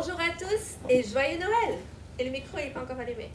Bonjour à tous et joyeux Noël. Et le micro n'est pas encore allumé.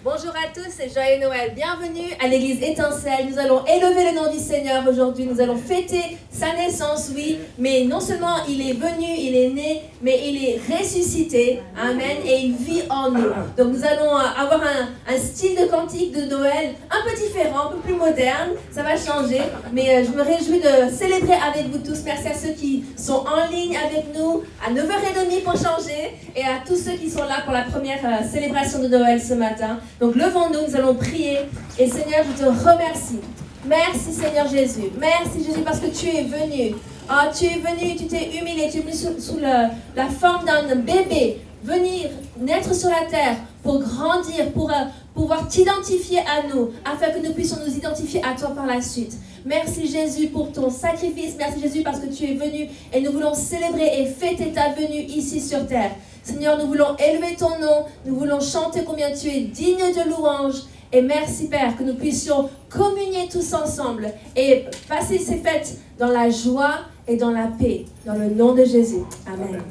Bonjour à tous et joyeux Noël. Bienvenue à l'église Étincelle. Nous allons élever le nom du Seigneur aujourd'hui. Nous allons fêter sa naissance, oui. Mais non seulement il est venu, il est né, mais il est ressuscité. Amen. Et il vit en nous. Donc nous allons avoir un style de cantique de Noël un peu différent, un peu plus moderne. Ça va changer. Mais je me réjouis de célébrer avec vous tous. Merci à ceux qui sont en ligne avec nous à 9h30 pour changer. Et à tous ceux qui sont là pour la première célébration de Noël ce matin. Donc levons-nous, nous allons prier. Et Seigneur, je te remercie. Merci Seigneur Jésus. Merci Jésus parce que tu es venu. Oh, tu es venu, tu t'es humilié, tu es venu sous la forme d'un bébé. Venir naître sur la terre pour grandir, pour pouvoir t'identifier à nous, afin que nous puissions nous identifier à toi par la suite. Merci Jésus pour ton sacrifice. Merci Jésus parce que tu es venu et nous voulons célébrer et fêter ta venue ici sur terre. Seigneur, nous voulons élever ton nom, nous voulons chanter combien tu es digne de louange. Et merci Père que nous puissions communier tous ensemble et passer ces fêtes dans la joie et dans la paix. Dans le nom de Jésus. Amen.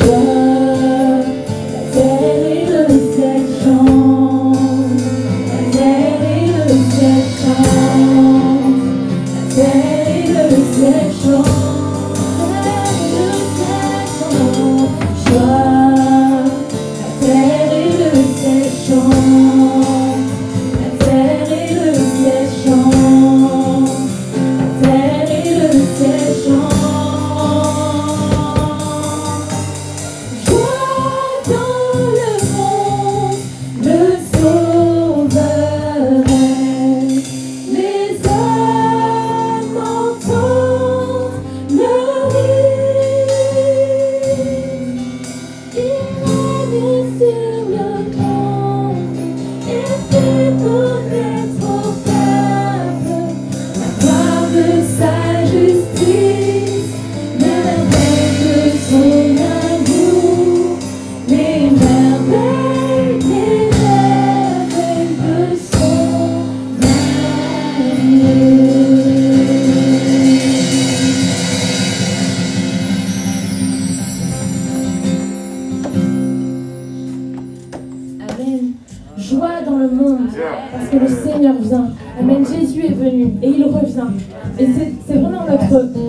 Joie, la terre. venu et il revient. Et c'est vraiment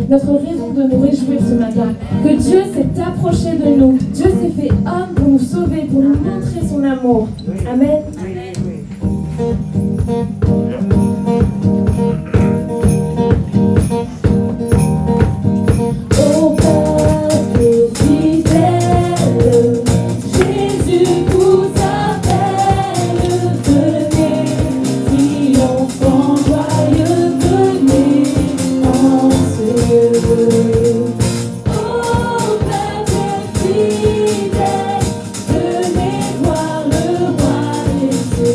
notre raison de nous réjouir ce matin. Que Dieu s'est approché de nous. Dieu s'est fait homme pour nous sauver, pour nous montrer son amour. Amen. Venez voir le roi des cieux.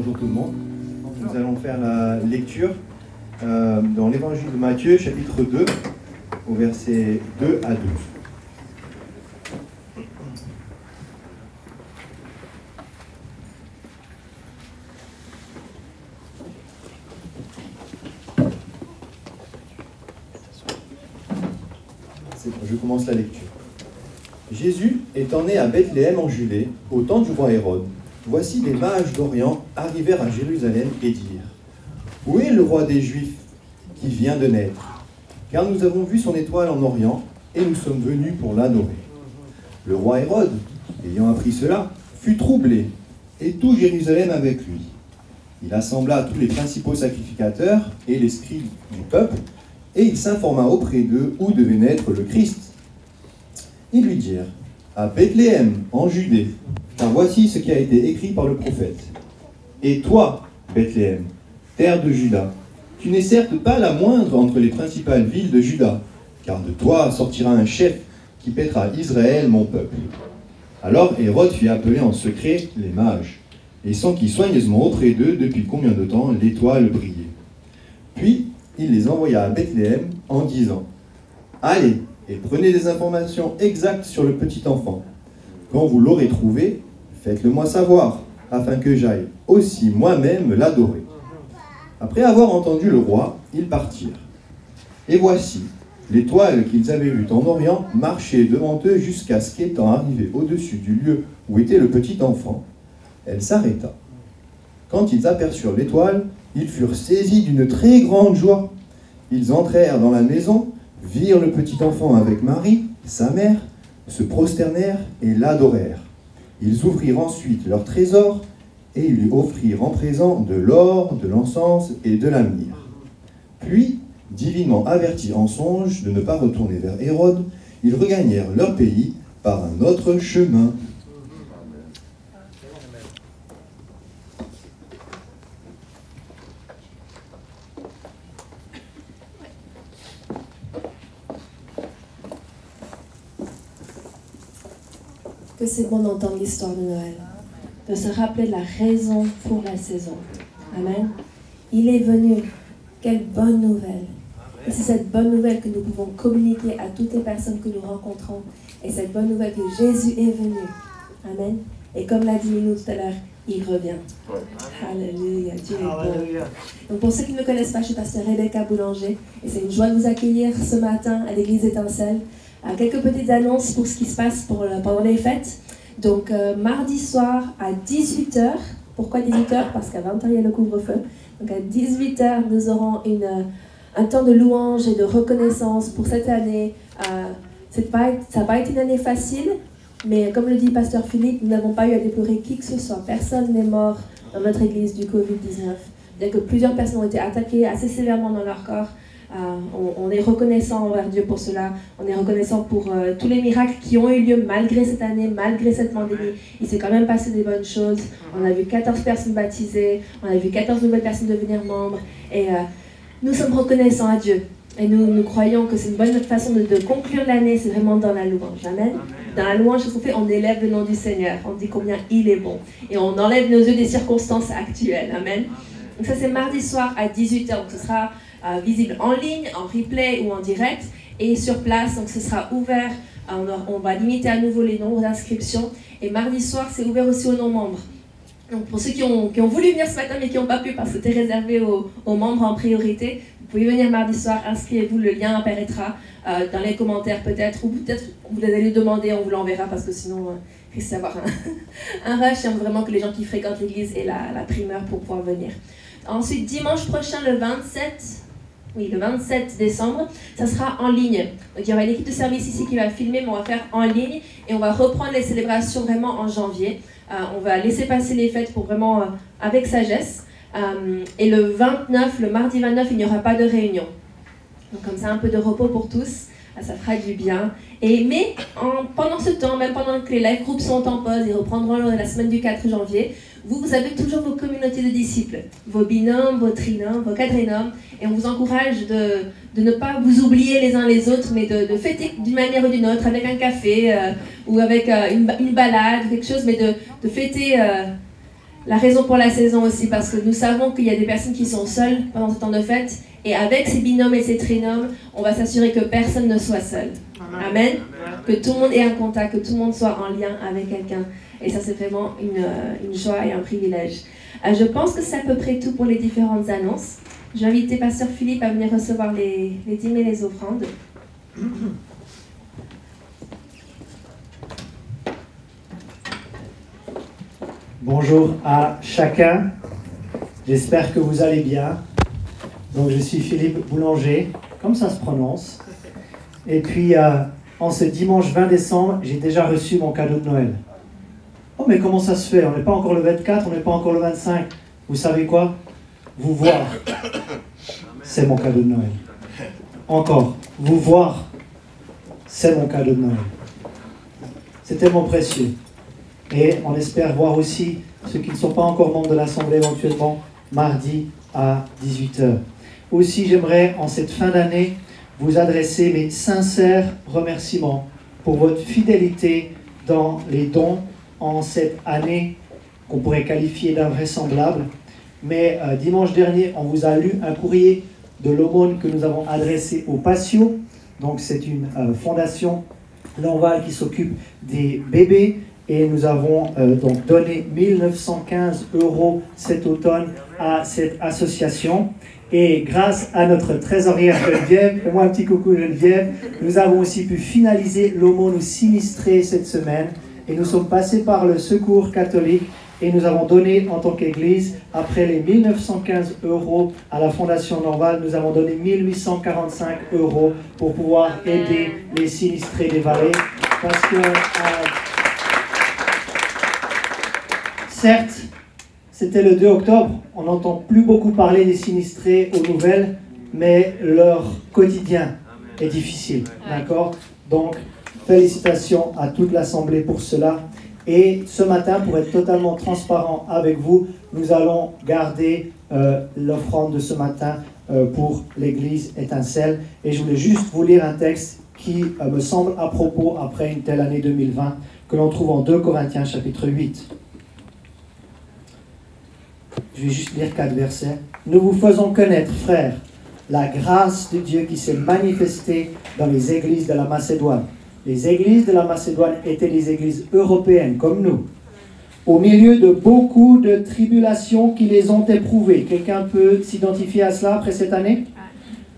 bonjour tout le monde. Nous allons faire la lecture dans l'évangile de Matthieu, chapitre 2, au verset 2 à 12. Je commence la lecture. Jésus étant né à Bethléem en Judée, au temps du roi Hérode, voici des mages d'Orient arrivèrent à Jérusalem et dirent : Où est le roi des Juifs qui vient de naître ? Car nous avons vu son étoile en Orient et nous sommes venus pour l'adorer. Le roi Hérode, ayant appris cela, fut troublé et tout Jérusalem avec lui. Il assembla tous les principaux sacrificateurs et les scribes du peuple et il s'informa auprès d'eux où devait naître le Christ. Ils lui dirent : à Bethléem, en Judée, car voici ce qui a été écrit par le prophète. Et toi, Bethléem, terre de Juda, tu n'es certes pas la moindre entre les principales villes de Juda, car de toi sortira un chef qui paîtra Israël, mon peuple. Alors Hérode fit appeler en secret les mages, et s'enquit soigneusement auprès d'eux depuis combien de temps l'étoile brillait. Puis il les envoya à Bethléem en disant : Allez, et prenez des informations exactes sur le petit enfant. Quand vous l'aurez trouvé, faites-le moi savoir, afin que j'aille aussi moi-même l'adorer. Après avoir entendu le roi, ils partirent. Et voici, l'étoile qu'ils avaient vue en Orient marchait devant eux jusqu'à ce qu'étant arrivée au-dessus du lieu où était le petit enfant, elle s'arrêta. Quand ils aperçurent l'étoile, ils furent saisis d'une très grande joie. Ils entrèrent dans la maison, virent le petit enfant avec Marie, sa mère, se prosternèrent et l'adorèrent. Ils ouvrirent ensuite leur trésor et lui offrirent en présent de l'or, de l'encens et de la myrrhe. Puis, divinement avertis en songe de ne pas retourner vers Hérode, ils regagnèrent leur pays par un autre chemin. Que c'est bon d'entendre l'histoire de Noël, de se rappeler de la raison pour la saison. Amen. Il est venu. Quelle bonne nouvelle. Et c'est cette bonne nouvelle que nous pouvons communiquer à toutes les personnes que nous rencontrons. Et cette bonne nouvelle que Jésus est venu. Amen. Et comme l'a dit Minou tout à l'heure, il revient. Alléluia. Dieu est bon. Donc pour ceux qui ne me connaissent pas, je suis pasteur Rebecca Boulanger. Et c'est une joie de vous accueillir ce matin à l'église Étincelle. Quelques petites annonces pour ce qui se passe pendant les fêtes. Donc, mardi soir à 18h. Pourquoi 18h ? Parce qu'à 20h, il y a le couvre-feu. Donc, à 18h, nous aurons un temps de louange et de reconnaissance pour cette année. Ça n'a pas été une année facile, mais comme le dit Pasteur Philippe, nous n'avons pas eu à déplorer qui que ce soit. Personne n'est mort dans notre église du Covid-19. Bien que plusieurs personnes ont été attaquées assez sévèrement dans leur corps. On est reconnaissant envers Dieu pour cela. On est reconnaissant pour tous les miracles qui ont eu lieu malgré cette année, malgré cette pandémie. Il s'est quand même passé des bonnes choses. On a vu 14 personnes baptisées, on a vu 14 nouvelles personnes devenir membres. Et nous sommes reconnaissants à Dieu. Et nous croyons que c'est une bonne façon de conclure l'année, c'est vraiment dans la louange. Amen. Dans la louange, qu'est-ce qu'on fait ? On élève le nom du Seigneur. On dit combien il est bon. Et on enlève nos yeux des circonstances actuelles. Amen. Donc ça, c'est mardi soir à 18h. Donc ce sera visible en ligne, en replay ou en direct, et sur place, donc ce sera ouvert, on va limiter à nouveau les nombres d'inscriptions, et mardi soir c'est ouvert aussi aux non-membres. Donc pour ceux qui ont voulu venir ce matin mais qui n'ont pas pu parce que c'était réservé aux membres en priorité, vous pouvez venir mardi soir, inscrivez-vous, le lien apparaîtra dans les commentaires peut-être, ou peut-être vous allez le demander, on vous l'enverra parce que sinon il risque d'avoir un rush, et on veut vraiment que les gens qui fréquentent l'église aient la primeur pour pouvoir venir. Ensuite, dimanche prochain, le 27 décembre, ça sera en ligne. Donc il y aura une équipe de service ici qui va filmer, mais on va faire en ligne et on va reprendre les célébrations vraiment en janvier. On va laisser passer les fêtes pour vraiment avec sagesse. Et le 29, le mardi 29, il n'y aura pas de réunion. Donc comme ça, un peu de repos pour tous, ça fera du bien. Mais pendant ce temps, même pendant que les live groups sont en pause, ils reprendront la semaine du 4 janvier, vous avez toujours vos communautés de disciples, vos binômes, vos trinômes, vos quadrinômes, et on vous encourage de ne pas vous oublier les uns les autres, mais de fêter d'une manière ou d'une autre, avec un café ou avec une balade, quelque chose, mais de fêter La raison pour la saison aussi, parce que nous savons qu'il y a des personnes qui sont seules pendant ce temps de fête. Et avec ces binômes et ces trinômes, on va s'assurer que personne ne soit seul. Amen. Que tout le monde ait un contact, que tout le monde soit en lien avec quelqu'un. Et ça, c'est vraiment une joie et un privilège. Je pense que c'est à peu près tout pour les différentes annonces. Je vais inviter Pasteur Philippe à venir recevoir les dîmes et les offrandes. Bonjour à chacun, j'espère que vous allez bien. Donc je suis Philippe Boulanger, comme ça se prononce. Et puis en ce dimanche 20 décembre, j'ai déjà reçu mon cadeau de Noël. Oh mais comment ça se fait? On n'est pas encore le 24, on n'est pas encore le 25. Vous savez quoi? Vous voir, c'est mon cadeau de Noël. Encore, vous voir, c'est mon cadeau de Noël. C'est tellement précieux. Et on espère voir aussi ceux qui ne sont pas encore membres de l'Assemblée éventuellement mardi à 18h. Aussi, j'aimerais en cette fin d'année vous adresser mes sincères remerciements pour votre fidélité dans les dons en cette année qu'on pourrait qualifier d'invraisemblable. Mais dimanche dernier, on vous a lu un courrier de l'aumône que nous avons adressé au Patio. Donc c'est une fondation L'Enval qui s'occupe des bébés. Et nous avons donc donné 1915 € cet automne à cette association. Et grâce à notre trésorière Geneviève, fais-moi un petit coucou Geneviève, nous avons aussi pu finaliser l'aumône aux sinistrés cette semaine. Et nous sommes passés par le Secours catholique et nous avons donné en tant qu'Église, après les 1915 € à la Fondation Norval, nous avons donné 1845 € pour pouvoir aider les sinistrés des vallées. Parce que... certes, c'était le 2 octobre, on n'entend plus beaucoup parler des sinistrés aux nouvelles, mais leur quotidien est difficile, d'accord? Donc, félicitations à toute l'Assemblée pour cela. Et ce matin, pour être totalement transparent avec vous, nous allons garder l'offrande de ce matin pour l'Église Étincelle. Et je voulais juste vous lire un texte qui me semble à propos après une telle année 2020, que l'on trouve en 2 Corinthiens chapitre 8. Je vais juste lire 4 versets. Nous vous faisons connaître, frères, la grâce de Dieu qui s'est manifestée dans les églises de la Macédoine. Les églises de la Macédoine étaient des églises européennes, comme nous. Au milieu de beaucoup de tribulations qui les ont éprouvées. Quelqu'un peut s'identifier à cela après cette année?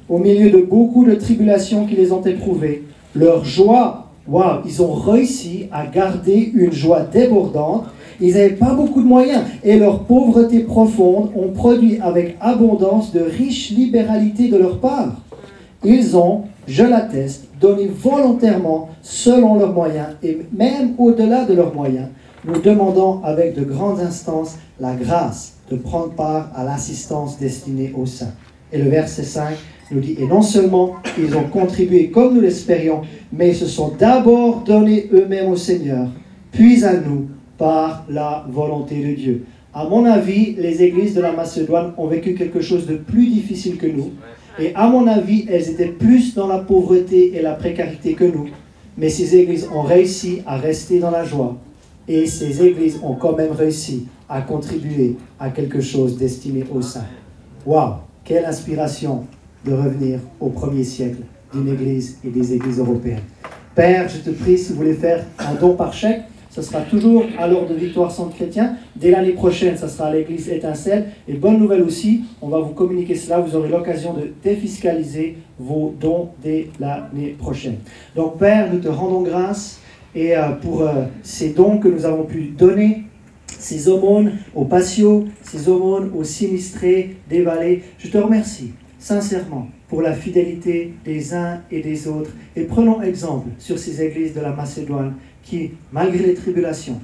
Au milieu de beaucoup de tribulations qui les ont éprouvées, leur joie, waouh, ils ont réussi à garder une joie débordante. Ils n'avaient pas beaucoup de moyens et leur pauvreté profonde ont produit avec abondance de riches libéralités de leur part. Ils ont, je l'atteste, donné volontairement selon leurs moyens et même au-delà de leurs moyens, nous demandons avec de grandes instances la grâce de prendre part à l'assistance destinée aux saints. Et le verset 5 nous dit, et non seulement ils ont contribué comme nous l'espérions, mais ils se sont d'abord donnés eux-mêmes au Seigneur, puis à nous, par la volonté de Dieu. À mon avis, les églises de la Macédoine ont vécu quelque chose de plus difficile que nous. Et à mon avis, elles étaient plus dans la pauvreté et la précarité que nous. Mais ces églises ont réussi à rester dans la joie. Et ces églises ont quand même réussi à contribuer à quelque chose destiné aux saints. Waouh! Quelle inspiration de revenir au 1er siècle d'une église et des églises européennes. Père, je te prie, si vous voulez faire un don par chèque, ce sera toujours à l'ordre de Victoire Centre Chrétien. Dès l'année prochaine, ça sera à l'église Étincelle. Et bonne nouvelle aussi, on va vous communiquer cela. Vous aurez l'occasion de défiscaliser vos dons dès l'année prochaine. Donc Père, nous te rendons grâce et pour ces dons que nous avons pu donner, ces aumônes aux patios, ces aumônes aux sinistrés des vallées. Je te remercie sincèrement pour la fidélité des uns et des autres. Et prenons exemple sur ces églises de la Macédoine qui, malgré les tribulations,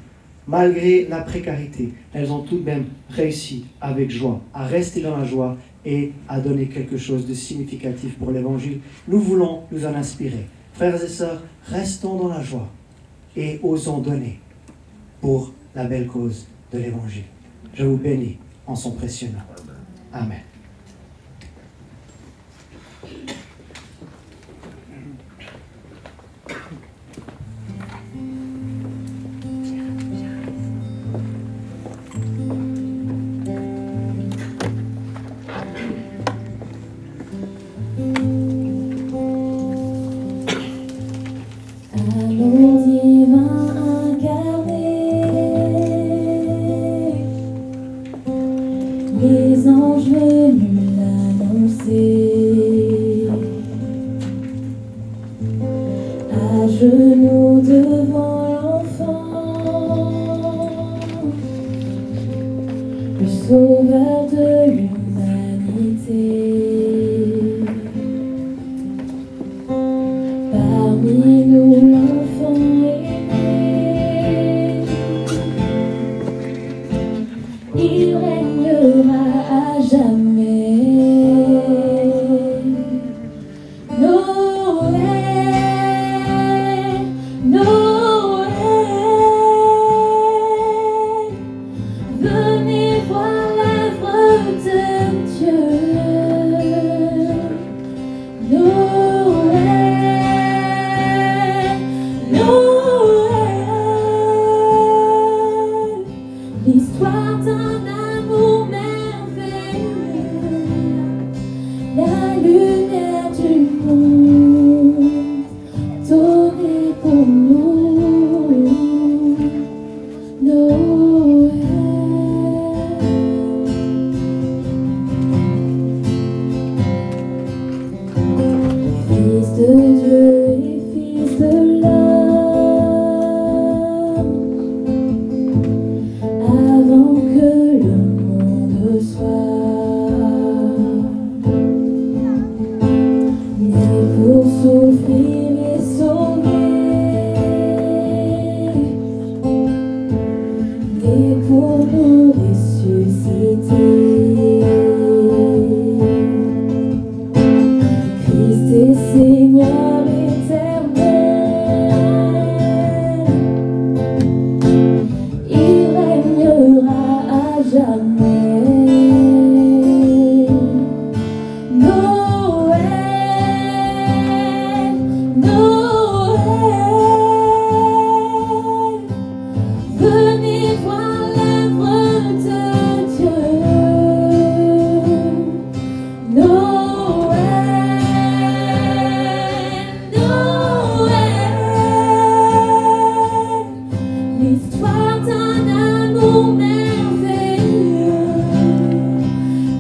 malgré la précarité, elles ont tout de même réussi avec joie à rester dans la joie et à donner quelque chose de significatif pour l'Évangile. Nous voulons nous en inspirer. Frères et sœurs, restons dans la joie et osons donner pour la belle cause de l'Évangile. Je vous bénis en son précieux nom. Amen. genoux devant l'enfant, le sauveur de l'humanité. Parmi nous l'enfant est né, il régnera à jamais. Noël, Noël, venez voir l'œuvre de Dieu. Noël, Noël, l'histoire d'un amour merveilleux, la lumière du monde donnée pour nous. Noël, Fils de Dieu et Fils de l'homme, avant que le monde soit né pour souffrir et sauver, né pour nous ressusciter. Christ est Seigneur éternel, il régnera à jamais. Noël, Noël, venez voir l'œuvre de Dieu. Noël, Noël, l'histoire d'un amour merveilleux,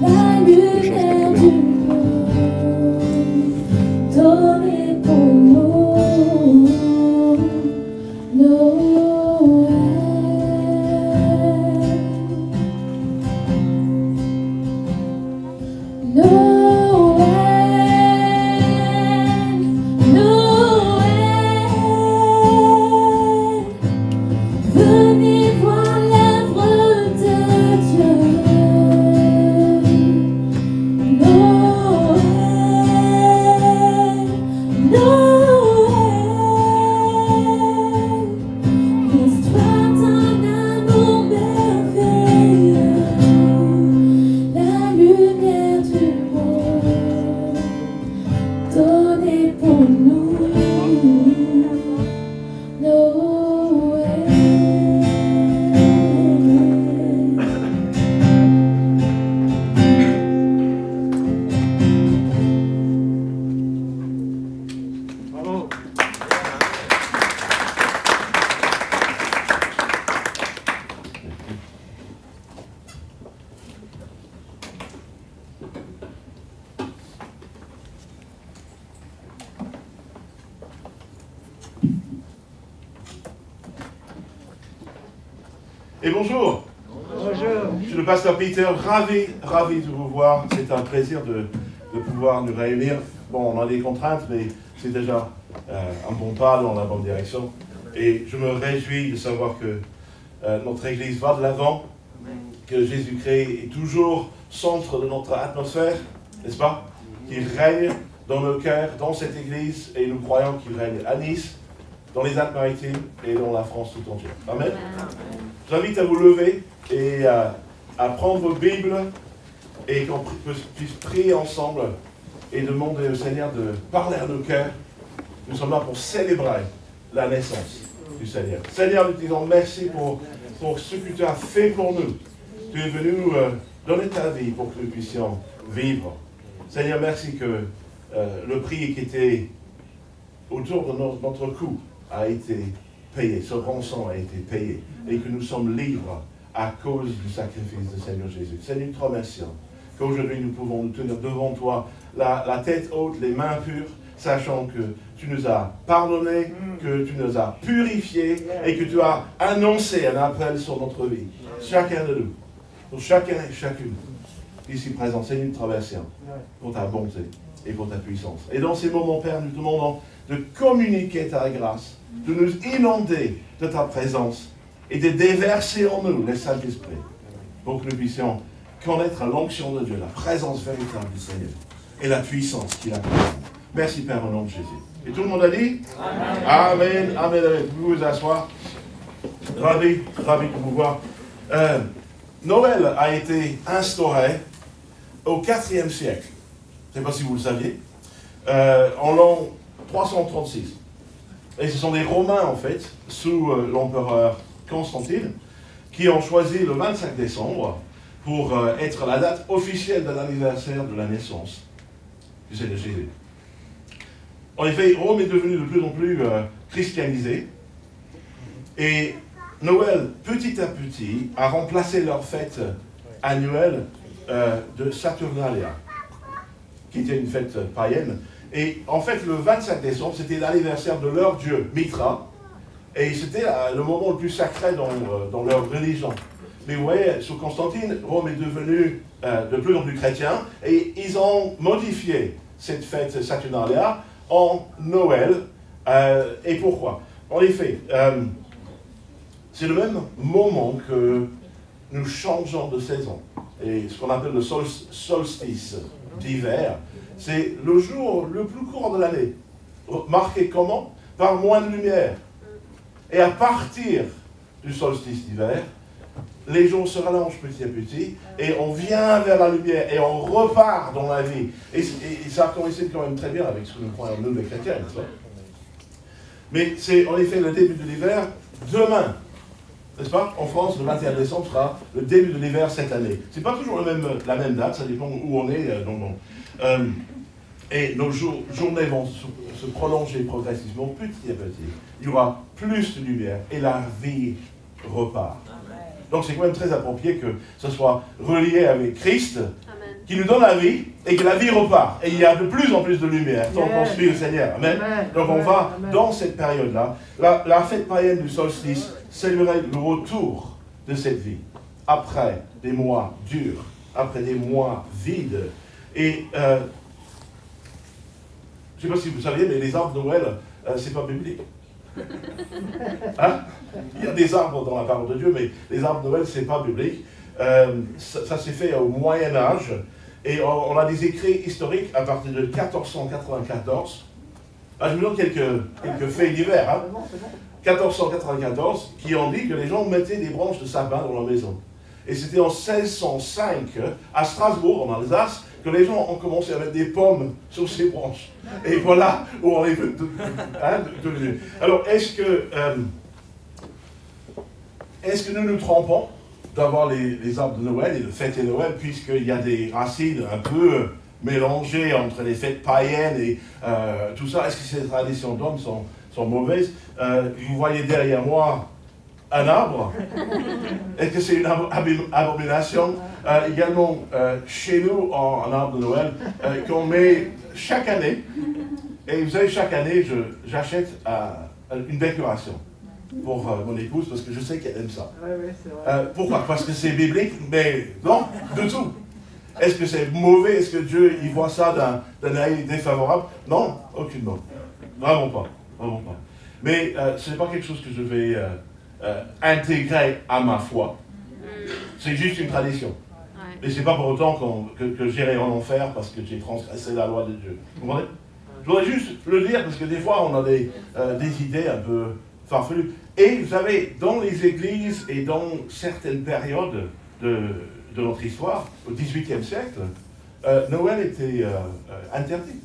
la lumière du monde donnée pour nous. Noël, Noël, Noël, venez voir l'œuvre de Dieu. Noël, Noël, l'histoire d'un amour merveilleux, la lumière du monde donnée pour nous. Noël. Bravo. Et bonjour. Bonjour. Je suis le pasteur Peter, ravi de vous voir. C'est un plaisir de pouvoir nous réunir. Bon, on a des contraintes, mais c'est déjà un bon pas dans la bonne direction. Et je me réjouis de savoir que notre Église va de l'avant, que Jésus-Christ est toujours centre de notre atmosphère, n'est-ce pas? Qu'il règne dans nos cœurs, dans cette Église, et nous croyons qu'il règne à Nice, dans les Alpes-Maritimes et dans la France tout entière. Amen. J'invite à vous lever et à prendre vos Bibles et qu'on puisse prier ensemble et demander au Seigneur de parler à nos cœurs. Nous sommes là pour célébrer la naissance du Seigneur. Seigneur, nous te disons merci pour ce que tu as fait pour nous. Tu es venu nous donner ta vie pour que nous puissions vivre. Seigneur, merci que le prix qui était autour de notre cou a été payé, ce rançon a été payé, et que nous sommes libres à cause du sacrifice du Seigneur Jésus. Seigneur, nous te remercions qu'aujourd'hui nous pouvons nous tenir devant toi, la tête haute, les mains pures. sachant que tu nous as pardonné, que tu nous as purifiés et que tu as annoncé un appel sur notre vie. Chacun de nous, pour chacun et chacune, ici présent, Seigneur, nous traversons pour ta bonté et pour ta puissance. Et dans ces moments, Père, nous te demandons de communiquer ta grâce, de nous inonder de ta présence et de déverser en nous le Saint-Esprit pour que nous puissions connaître l'onction de Dieu, la présence véritable du Seigneur et la puissance qu'il a. Merci Père au nom de Jésus. Et tout le monde a dit Amen, amen, amen. Vous vous asseoir. Ravi de vous voir. Noël a été instauré au IVe siècle. Je ne sais pas si vous le saviez. En l'an 336. Et ce sont des Romains, en fait, sous l'empereur Constantine, qui ont choisi le 25 décembre pour être la date officielle de l'anniversaire de la naissance du Seigneur Jésus. En effet, Rome est devenue de plus en plus christianisée. Et Noël, petit à petit, a remplacé leur fête annuelle de Saturnalia, qui était une fête païenne. Et en fait, le 25 décembre, c'était l'anniversaire de leur dieu, Mitra. Et c'était le moment le plus sacré dans leur religion. Mais vous voyez, sous Constantine, Rome est devenu de plus en plus chrétien. Et ils ont modifié cette fête Saturnalia en Noël. Et pourquoi? En effet, c'est le même moment que nous changeons de saison. Et ce qu'on appelle le solstice d'hiver, c'est le jour le plus court de l'année. Marqué comment? Par moins de lumière. Et à partir du solstice d'hiver, les jours se rallongent petit à petit, et on vient vers la lumière, et on repart dans la vie. Et ça coïncide quand même très bien avec ce que nous croyons, nous les chrétiens, n'est-ce pas? Mais c'est en effet le début de l'hiver demain. N'est-ce pas? En France, le 21 décembre sera le début de l'hiver cette année. Ce n'est pas toujours la même date, ça dépend où on est dans le monde. Et nos journées vont se prolonger progressivement, petit à petit. Il y aura plus de lumière et la vie repart. Donc c'est quand même très approprié que ce soit relié avec Christ, qui nous donne la vie et que la vie repart. Et il y a de plus en plus de lumière tant qu'on suit le Seigneur. Amen. Donc on va, dans cette période-là, la fête païenne du solstice célébrer le retour de cette vie, après des mois durs, après des mois vides. Et je ne sais pas si vous saviez, mais les arbres de Noël, c'est pas biblique. Hein? Il y a des arbres dans la parole de Dieu, mais les arbres de Noël, c'est pas biblique. Ça s'est fait au Moyen-Âge, et on a des écrits historiques à partir de 1494. Là, je vous donne quelques faits divers. Hein? 1494, qui ont dit que les gens mettaient des branches de sapin dans leur maison. Et c'était en 1605, à Strasbourg, en Alsace, que les gens ont commencé à mettre des pommes sur ces branches. Et voilà où on est devenu. Alors, est-ce que nous nous trompons d'avoir les arbres de Noël et de fêter Noël, puisqu'il y a des racines un peu mélangées entre les fêtes païennes et tout ça? Est-ce que ces traditions d'hommes sont mauvaises? Vous voyez derrière moi un arbre. Est-ce que c'est une abomination? Également, chez nous, un arbre de Noël qu'on met chaque année. Et vous savez, chaque année, j'achète une décoration pour mon épouse, parce que je sais qu'elle aime ça. Pourquoi? Parce que c'est biblique? Mais non, du tout. Est-ce que c'est mauvais? Est-ce que Dieu il voit ça d'un œil défavorable? Non, aucunement. Vraiment pas. Vraiment pas. Mais ce n'est pas quelque chose que je vais intégrer à ma foi. C'est juste une tradition. Mais ce n'est pas pour autant que j'irai en enfer parce que j'ai transgressé la loi de Dieu. Vous comprenez? Je voudrais juste le dire parce que des fois on a des idées un peu farfelues. Et vous savez, dans les églises et dans certaines périodes de notre histoire, au XVIIIe siècle, Noël était interdit.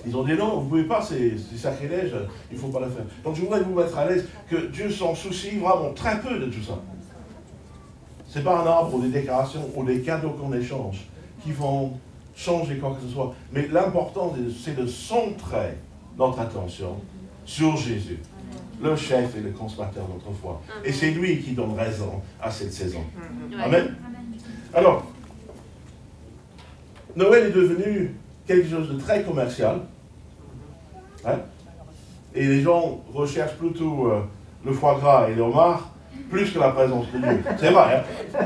Ils ont dit non, vous ne pouvez pas, c'est sacrilège, il ne faut pas la faire. Donc je voudrais vous mettre à l'aise que Dieu s'en soucie vraiment très peu de tout ça. Ce n'est pas un arbre ou des décorations ou des cadeaux qu'on échange qui vont changer quoi que ce soit. Mais l'important, c'est de centrer notre attention sur Jésus, le chef et le consommateur de notre foi. Et c'est lui qui donne raison à cette saison. Amen. Alors, Noël est devenu quelque chose de très commercial. Hein? Et les gens recherchent plutôt le foie gras et les homards plus que la présence de Dieu. C'est vrai. Hein?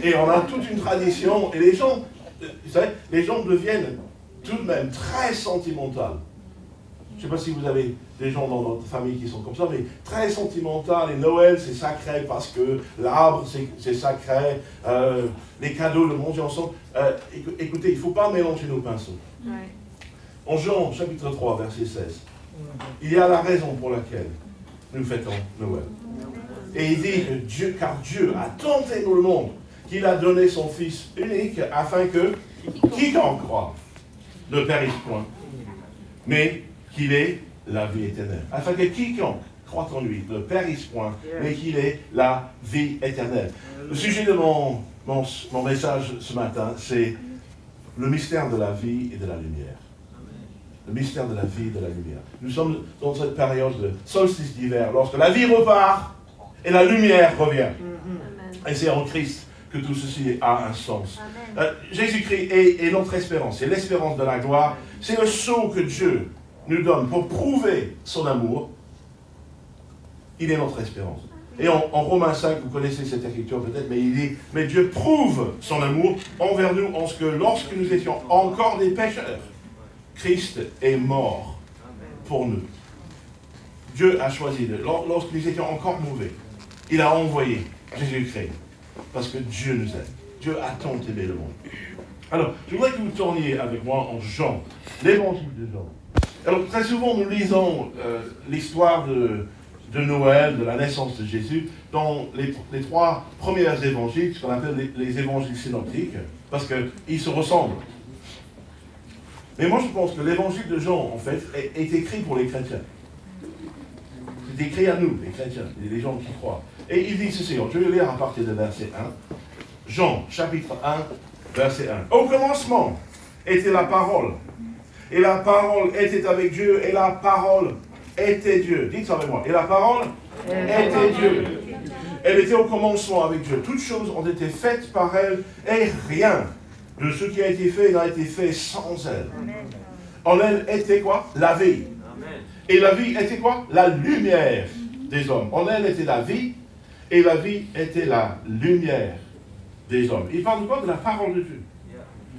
Et on a toute une tradition. Et les gens, vous savez, les gens deviennent tout de même très sentimentaux. Je ne sais pas si vous avez des gens dans votre famille qui sont comme ça, mais très sentimental. Et Noël, c'est sacré parce que l'arbre, c'est sacré. Les cadeaux, le manger ensemble. Écoutez, il ne faut pas mélanger nos pinceaux. Ouais. En Jean, chapitre 3, verset 16, il y a la raison pour laquelle nous fêtons Noël. Et il dit que car Dieu a tant aimé le monde qu'il a donné son Fils unique afin que quiconque croit ne périsse point, mais qu'il ait la vie éternelle. Afin que quiconque croit en lui ne périsse point, mais qu'il ait la vie éternelle. Le sujet de mon message ce matin, c'est le mystère de la vie et de la lumière. Le mystère de la vie et de la lumière. Nous sommes dans cette période de solstice d'hiver, lorsque la vie repart et la lumière revient. Et c'est en Christ que tout ceci a un sens. Jésus-Christ est notre espérance, c'est l'espérance de la gloire. C'est le sceau que Dieu nous donne pour prouver son amour. Il est notre espérance. Et en Romains 5, vous connaissez cette écriture peut-être, mais il dit, mais Dieu prouve son amour envers nous en ce que lorsque nous étions encore des pécheurs, Christ est mort pour nous. Dieu a choisi, lorsque nous étions encore mauvais, il a envoyé Jésus-Christ, parce que Dieu nous aime. Dieu a tant aimé le monde. Alors, je voudrais que vous tourniez avec moi en Jean, l'évangile de Jean. Alors, très souvent, nous lisons l'histoire de Noël, de la naissance de Jésus, dans les trois premiers évangiles, ce qu'on appelle les évangiles synoptiques, parce qu'ils se ressemblent. Mais moi, je pense que l'évangile de Jean, en fait, est écrit pour les chrétiens. C'est écrit à nous, les chrétiens, les gens qui croient. Et il dit ceci, je vais lire à partir de verset 1. Jean, chapitre 1, verset 1. Au commencement était la parole. Et la parole était avec Dieu, et la parole était Dieu. Dites ça avec moi. Et la parole était Dieu. Elle était au commencement avec Dieu. Toutes choses ont été faites par elle, et rien de ce qui a été fait n'a été fait sans elle. En elle était quoi? La vie. Et la vie était quoi? La lumière des hommes. En elle était la vie, et la vie était la lumière des hommes. Il parle de quoi? De la parole de Dieu.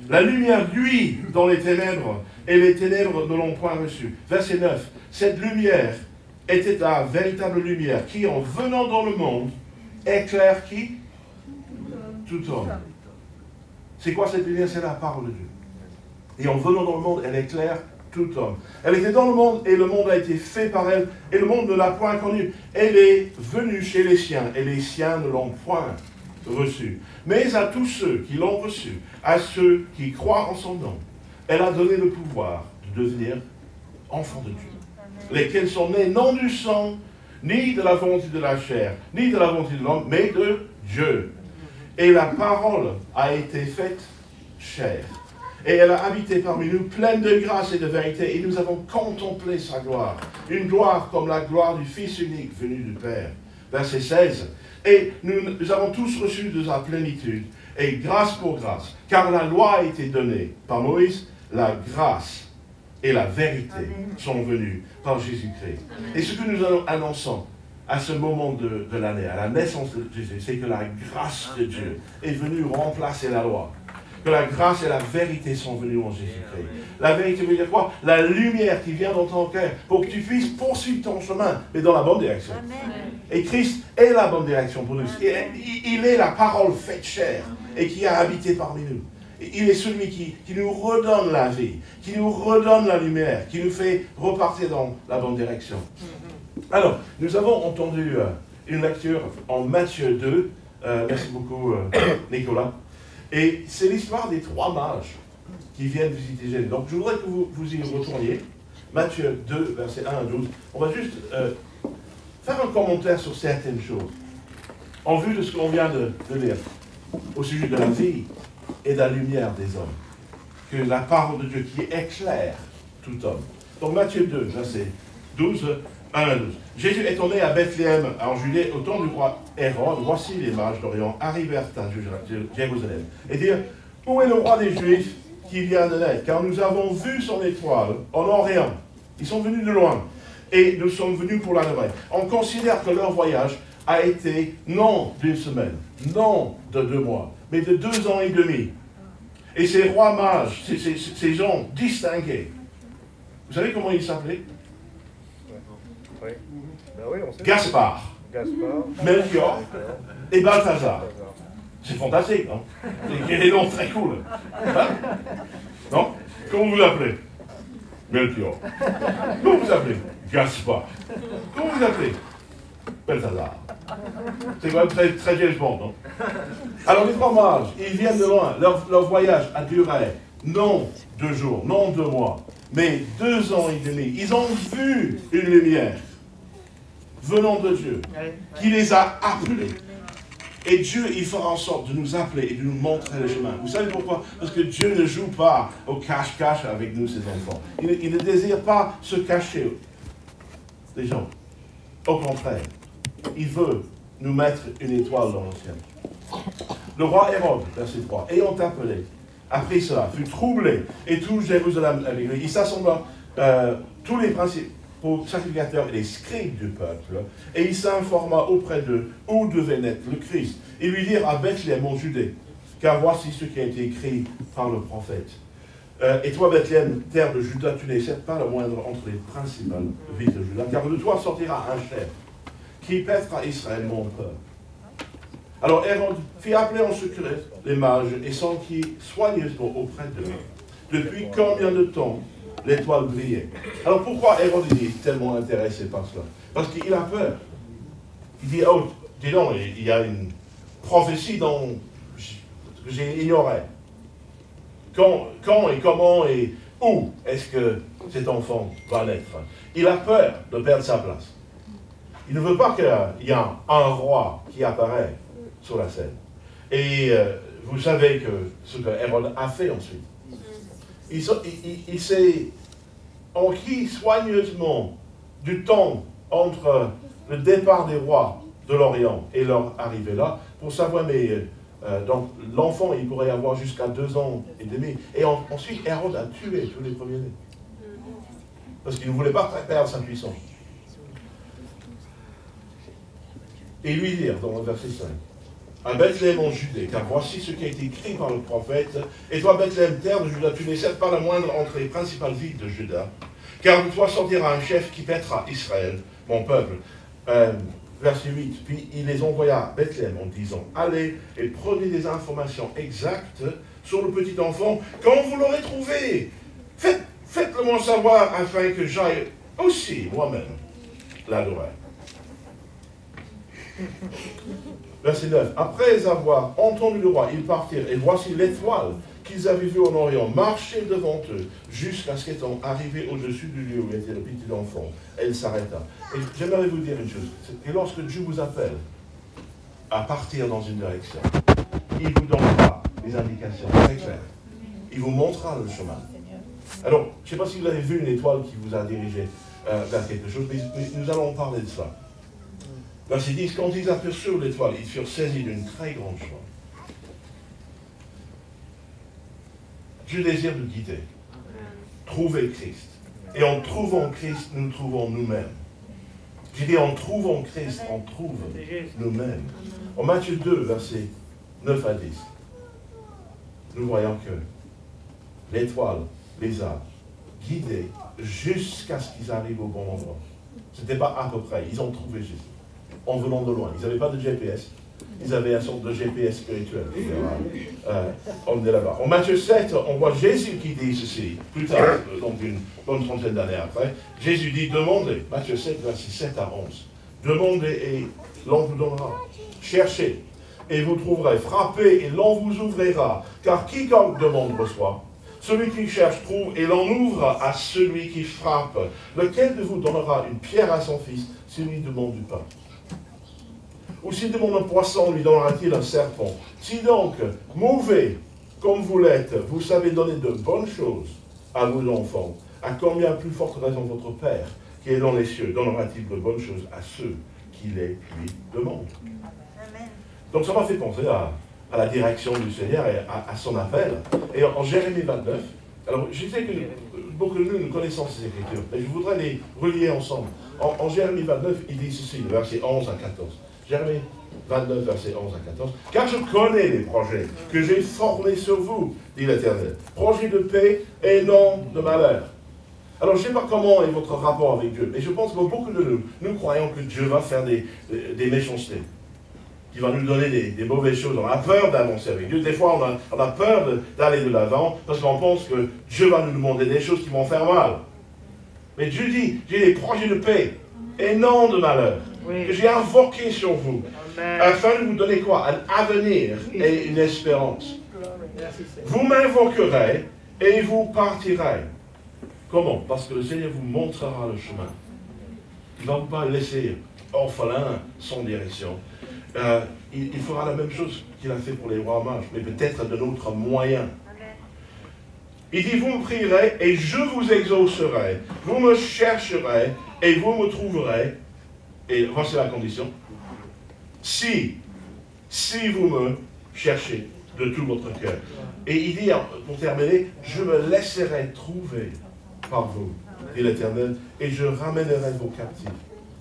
La lumière luit dans les ténèbres, et les ténèbres ne l'ont point reçue. Verset 9. Cette lumière était la véritable lumière qui, en venant dans le monde, éclaire qui? Tout homme. C'est quoi cette lumière? C'est la parole de Dieu. Et en venant dans le monde, elle éclaire tout homme. Elle était dans le monde, et le monde a été fait par elle, et le monde ne l'a point connue. Elle est venue chez les siens, et les siens ne l'ont point reçue. Mais à tous ceux qui l'ont reçue, à ceux qui croient en son nom, elle a donné le pouvoir de devenir enfants de Dieu. Lesquels sont nés non du sang, ni de la volonté de la chair, ni de la volonté de l'homme, mais de Dieu. Et la parole a été faite chair. Et elle a habité parmi nous, pleine de grâce et de vérité, et nous avons contemplé sa gloire. Une gloire comme la gloire du Fils unique venu du Père. Verset 16. Et nous avons tous reçu de sa plénitude, et grâce pour grâce. Car la loi a été donnée par Moïse, la grâce et la vérité sont venues par Jésus-Christ. Et ce que nous annonçons à ce moment de l'année, à la naissance de Jésus, c'est que la grâce de Dieu est venue remplacer la loi. Que la grâce et la vérité sont venues en Jésus-Christ. La vérité veut dire quoi? La lumière qui vient dans ton cœur pour que tu puisses poursuivre ton chemin, mais dans la bonne direction. Amen. Et Christ est la bonne direction pour nous. Il est la parole faite chair et qui a habité parmi nous. Il est celui qui nous redonne la vie, qui nous redonne la lumière, qui nous fait repartir dans la bonne direction. Alors, nous avons entendu une lecture en Matthieu 2. Merci beaucoup, Nicolas. Et c'est l'histoire des trois mages qui viennent visiter Jésus. Donc, je voudrais que vous y retourniez. Matthieu 2, versets 1 à 12. On va juste faire un commentaire sur certaines choses, en vue de ce qu'on vient de lire, au sujet de la vie et de la lumière des hommes. Que la parole de Dieu qui éclaire tout homme. Donc, Matthieu 2, versets 12, 1 à 12. Jésus étant né à Bethléem, en Judée, au temps du roi Hérode, voici les mages d'Orient arrivèrent à Jérusalem et dirent, où est le roi des Juifs qui vient de naître? Car nous avons vu son étoile en Orient Ils sont venus de loin. Et nous sommes venus pour l'adorer. On considère que leur voyage a été non d'une semaine, non de 2 mois, mais de 2 ans et demi. Et ces rois mages, ces gens distingués, vous savez comment ils s'appelaient? Oui. Ben oui, on sait. Gaspard, Melchior et Balthazar. C'est fantastique, non? Il y a des noms très cool. Hein? Non? Comment vous l'appelez? Melchior. Comment vous appelez? Gaspard. Comment vous appelez? Balthazar. C'est quand même très, très James Bond, non? Alors les 3 mages, ils viennent de loin. Leur voyage a duré non 2 jours, non 2 mois, mais 2 ans et demi. Ils ont vu une lumière venant de Dieu, qui les a appelés. Et Dieu, il fera en sorte de nous appeler et de nous montrer le chemin. Vous savez pourquoi? Parce que Dieu ne joue pas au cache-cache avec nous, ses enfants. Il ne désire pas se cacher des gens. Au contraire, il veut nous mettre une étoile dans le ciel. Le roi Hérode, verset 3, ayant appelé, après cela, fut troublé, et tout Jérusalem avec lui. Il s'assembla tous les principaux sacrificateurs et les scribes du peuple, et il s'informa auprès d'eux où devait naître le Christ. Ils lui dirent à Bethléem en Judée, car voici ce qui a été écrit par le prophète. Et toi, Bethléem, terre de Juda, tu n'es certes pas la moindre entre les principales villes de Juda, car de toi sortira un chef qui pèsera Israël, mon peuple. Alors Hérode fit appeler en secret les mages et s'enquit soigneusement auprès d'eux. Depuis combien de temps l'étoile brillait? Alors pourquoi Hérode est tellement intéressé par cela? Parce qu'il a peur. Il dit, oh, dis donc, il y a une prophétie que j'ai ignorée. Quand et comment et où est-ce que cet enfant va naître? Il a peur de perdre sa place. Il ne veut pas qu'il y ait un roi qui apparaît sur la scène. Et vous savez que ce que Hérode a fait ensuite. Il s'est enquis soigneusement du temps entre le départ des rois de l'Orient et leur arrivée là, pour savoir, mais donc l'enfant, il pourrait avoir jusqu'à 2 ans et demi. Et ensuite, Hérode a tué tous les premiers-nés. Parce qu'il ne voulait pas perdre sa puissance. Et lui dire, dans le verset 5, à Bethléem en Judée, car voici ce qui a été écrit par le prophète, et toi, Bethléem, terre de Juda, tu n'es certes pas la moindre entre les principales villes de Juda, car de toi sortira un chef qui pètera Israël, mon peuple. Verset 8, puis il les envoya à Bethléem en disant, allez et prenez des informations exactes sur le petit enfant, quand vous l'aurez trouvé, faites-le moi savoir afin que j'aille aussi moi-même l'adorer. Verset 9. Après avoir entendu le roi, ils partirent, et voici l'étoile qu'ils avaient vue en Orient marcher devant eux, jusqu'à ce qu'étant arrivée au-dessus du lieu où était le petit enfant, elle s'arrêta. Et j'aimerais vous dire une chose, c'est que lorsque Dieu vous appelle à partir dans une direction, il vous donnera des indications très claires. Il vous montrera le chemin. Alors, je ne sais pas si vous avez vu une étoile qui vous a dirigé vers quelque chose, mais nous allons parler de cela. Verset 10, quand ils aperçurent l'étoile, ils furent saisis d'une très grande joie. Dieu désire nous guider, trouver Christ. Et en trouvant Christ, nous trouvons nous-mêmes. J'ai dit en trouvant Christ, on trouve nous-mêmes. En Matthieu 2, versets 9 à 10, nous voyons que l'étoile les a guidés jusqu'à ce qu'ils arrivent au bon endroit. Ce n'était pas à peu près, ils ont trouvé Jésus. En venant de loin. Ils n'avaient pas de GPS. Ils avaient une sorte de GPS spirituel. On est là-bas. En Matthieu 7, on voit Jésus qui dit ceci. Plus tard, donc une bonne trentaine d'années après, Jésus dit, demandez. Matthieu 7, versets 7 à 11. Demandez et l'on vous donnera. Cherchez et vous trouverez. Frappez et l'on vous ouvrira. Car quiconque demande reçoit. Celui qui cherche trouve et l'on ouvre à celui qui frappe. Lequel de vous donnera une pierre à son fils s'il lui demande du pain? Ou s'il demande un poisson, lui donnera-t-il un serpent? Si donc, mauvais comme vous l'êtes, vous savez donner de bonnes choses à vos enfants, à combien plus forte raison votre Père, qui est dans les cieux, donnera-t-il de bonnes choses à ceux qui les lui demandent? Amen. Donc ça m'a fait penser à la direction du Seigneur et à son appel. Et en Jérémie 29, alors je sais que beaucoup de nous connaissons ces Écritures, mais je voudrais les relier ensemble. En Jérémie 29, il dit ceci, le verset 11 à 14. Jérémie 29, verset 11 à 14. « Car je connais les projets que j'ai formés sur vous, dit l'Éternel. Projets de paix et non de malheur. » Alors, je ne sais pas comment est votre rapport avec Dieu, mais je pense que beaucoup de nous croyons que Dieu va faire des méchancetés, qu'il va nous donner des mauvaises choses. On a peur d'avancer avec Dieu. Des fois, on a peur d'aller de l'avant parce qu'on pense que Dieu va nous demander des choses qui vont faire mal. Mais Dieu dit, j'ai des projets de paix et non de malheur, que j'ai invoqué sur vous, afin de vous donner quoi? Un avenir et une espérance. Vous m'invoquerez et vous partirez. Comment? Parce que le Seigneur vous montrera le chemin. Il ne va pas laisser orphelin sans direction. Il fera la même chose qu'il a fait pour les rois mages, mais peut-être de notre moyen. Il dit, vous me prierez et je vous exaucerai. Vous me chercherez et vous me trouverez. Et voici la condition. Si vous me cherchez de tout votre cœur. Et il dit, pour terminer, je me laisserai trouver par vous, dit l'Éternel, et je ramènerai vos captifs.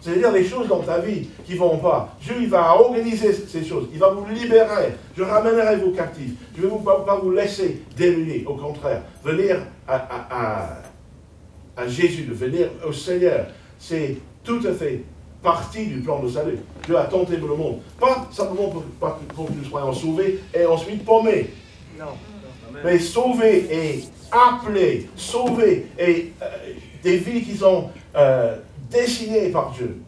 C'est-à-dire les choses dans ta vie qui ne vont pas. Dieu, il va organiser ces choses. Il va vous libérer. Je ramènerai vos captifs. Je ne vais pas vous laisser démunis. Au contraire, venir à Jésus, de venir au Seigneur, c'est tout à fait partie du plan de salut. Dieu a tant aimé le monde. Pas simplement pour que nous soyons sauvés et ensuite paumés. Non. Mais sauvés et appelés, sauvés et des vies qui sont dessinées par Dieu.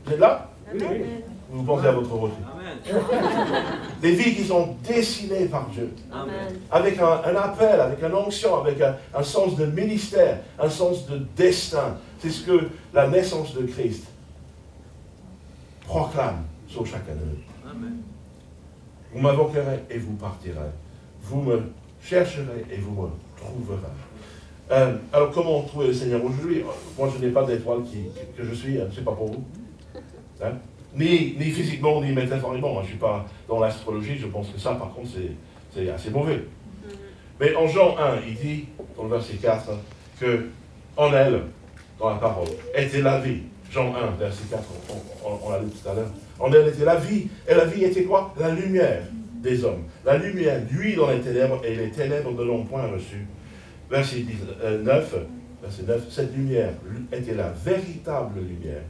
Vous êtes là? Oui. Vous pensez à votre vote. Des vies qui sont dessinées par Dieu. Amen. Avec un appel, avec une onction, avec un sens de ministère, un sens de destin. C'est ce que la naissance de Christ proclame sur chacun de nous. Amen. Vous m'invoquerez et vous partirez. Vous me chercherez et vous me trouverez. Alors, comment trouver le Seigneur aujourd'hui? Moi, je n'ai pas d'étoile que je suis, c'est pas pour vous. Hein? Ni physiquement, ni métaphoriquement. Moi, je ne suis pas dans l'astrologie, je pense que ça, par contre, c'est assez mauvais. Mais en Jean 1, il dit, dans le verset 4, que en elle, dans la parole, était la vie. Jean 1, verset 4, on l'a lu tout à l'heure. En elle était la vie, et la vie était quoi? La lumière des hommes. La lumière luit dans les ténèbres, et les ténèbres ne l'ont point reçue. Verset 9, cette lumière était la véritable lumière,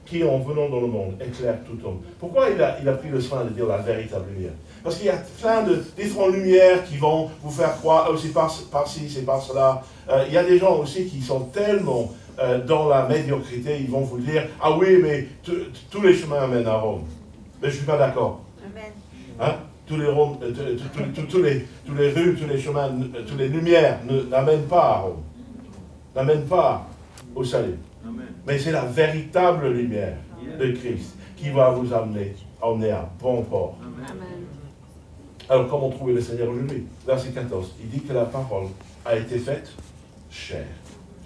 qui en venant dans le monde éclaire tout homme. Pourquoi il a pris le soin de dire la véritable lumière? Parce qu'il y a plein de différentes lumières qui vont vous faire croire, aussi par-ci, c'est par cela. Il y a des gens aussi qui sont tellement dans la médiocrité, ils vont vous dire, ah oui, mais tous les chemins mènent à Rome. Mais je ne suis pas d'accord. Amen. Hein? Tous les rues, tous les chemins, toutes les lumières n'amènent pas à Rome. N'amènent pas au salut. Amen. Mais c'est la véritable lumière de Christ qui va vous emmener à bon port. Amen. Alors, comment trouver le Seigneur aujourd'hui? Verset 14, il dit que la parole a été faite chair.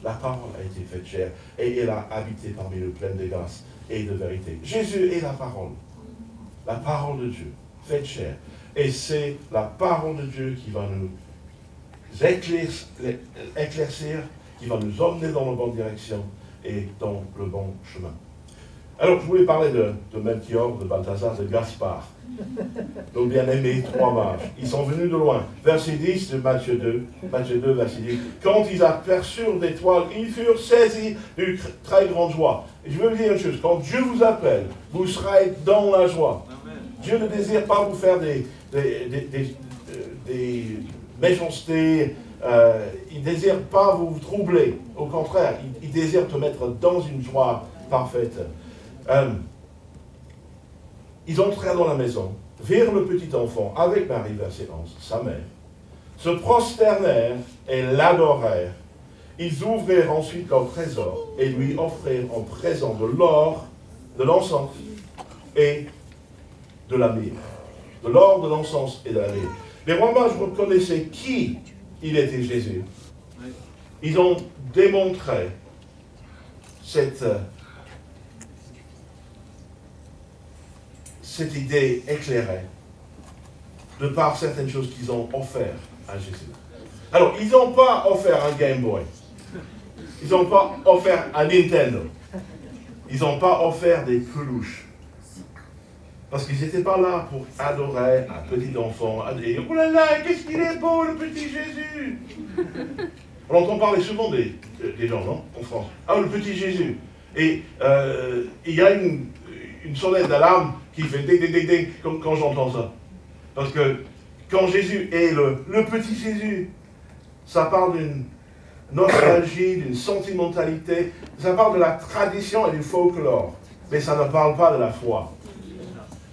La parole a été faite chair et elle a habité parmi nous pleine de grâce et de vérité. Jésus est la parole de Dieu, faite chair. Et c'est la parole de Dieu qui va nous éclaircir, qui va nous emmener dans la bonne direction et dans le bon chemin. Alors, je voulais parler de Melchior, de Balthazar, de Gaspard, nos bien-aimés trois mages. Ils sont venus de loin. Verset 10 de Matthieu 2, verset 10. Quand ils aperçurent l'étoile, ils furent saisis d'une très grande joie. Et je veux vous dire une chose, quand Dieu vous appelle, vous serez dans la joie. Amen. Dieu ne désire pas vous faire des méchancetés, il ne désire pas vous troubler. Au contraire, il désire te mettre dans une joie parfaite. Ils entrèrent dans la maison, virent le petit enfant avec Marie, verset 11, sa mère, se prosternèrent et l'adorèrent. Ils ouvrirent ensuite leur trésor et lui offrirent en présent de l'or, de l'encens et de la myrrhe. De l'or, de l'encens et de la myrrhe. Les rois mages reconnaissaient qui il était Jésus. Ils ont démontré cette idée éclairée de par certaines choses qu'ils ont offertes à Jésus. Alors, ils n'ont pas offert un Game Boy. Ils n'ont pas offert un Nintendo. Ils n'ont pas offert des peluches. Parce qu'ils n'étaient pas là pour adorer un petit enfant. Et oh là là, qu'est-ce qu'il est beau, le petit Jésus! On entend parler souvent des gens, non? En France. Ah, le petit Jésus. Et il y a une sonnette d'alarme qui fait ding, ding, ding, ding quand j'entends ça. Parce que quand Jésus est le petit Jésus, ça parle d'une nostalgie, d'une sentimentalité, ça parle de la tradition et du folklore, mais ça ne parle pas de la foi.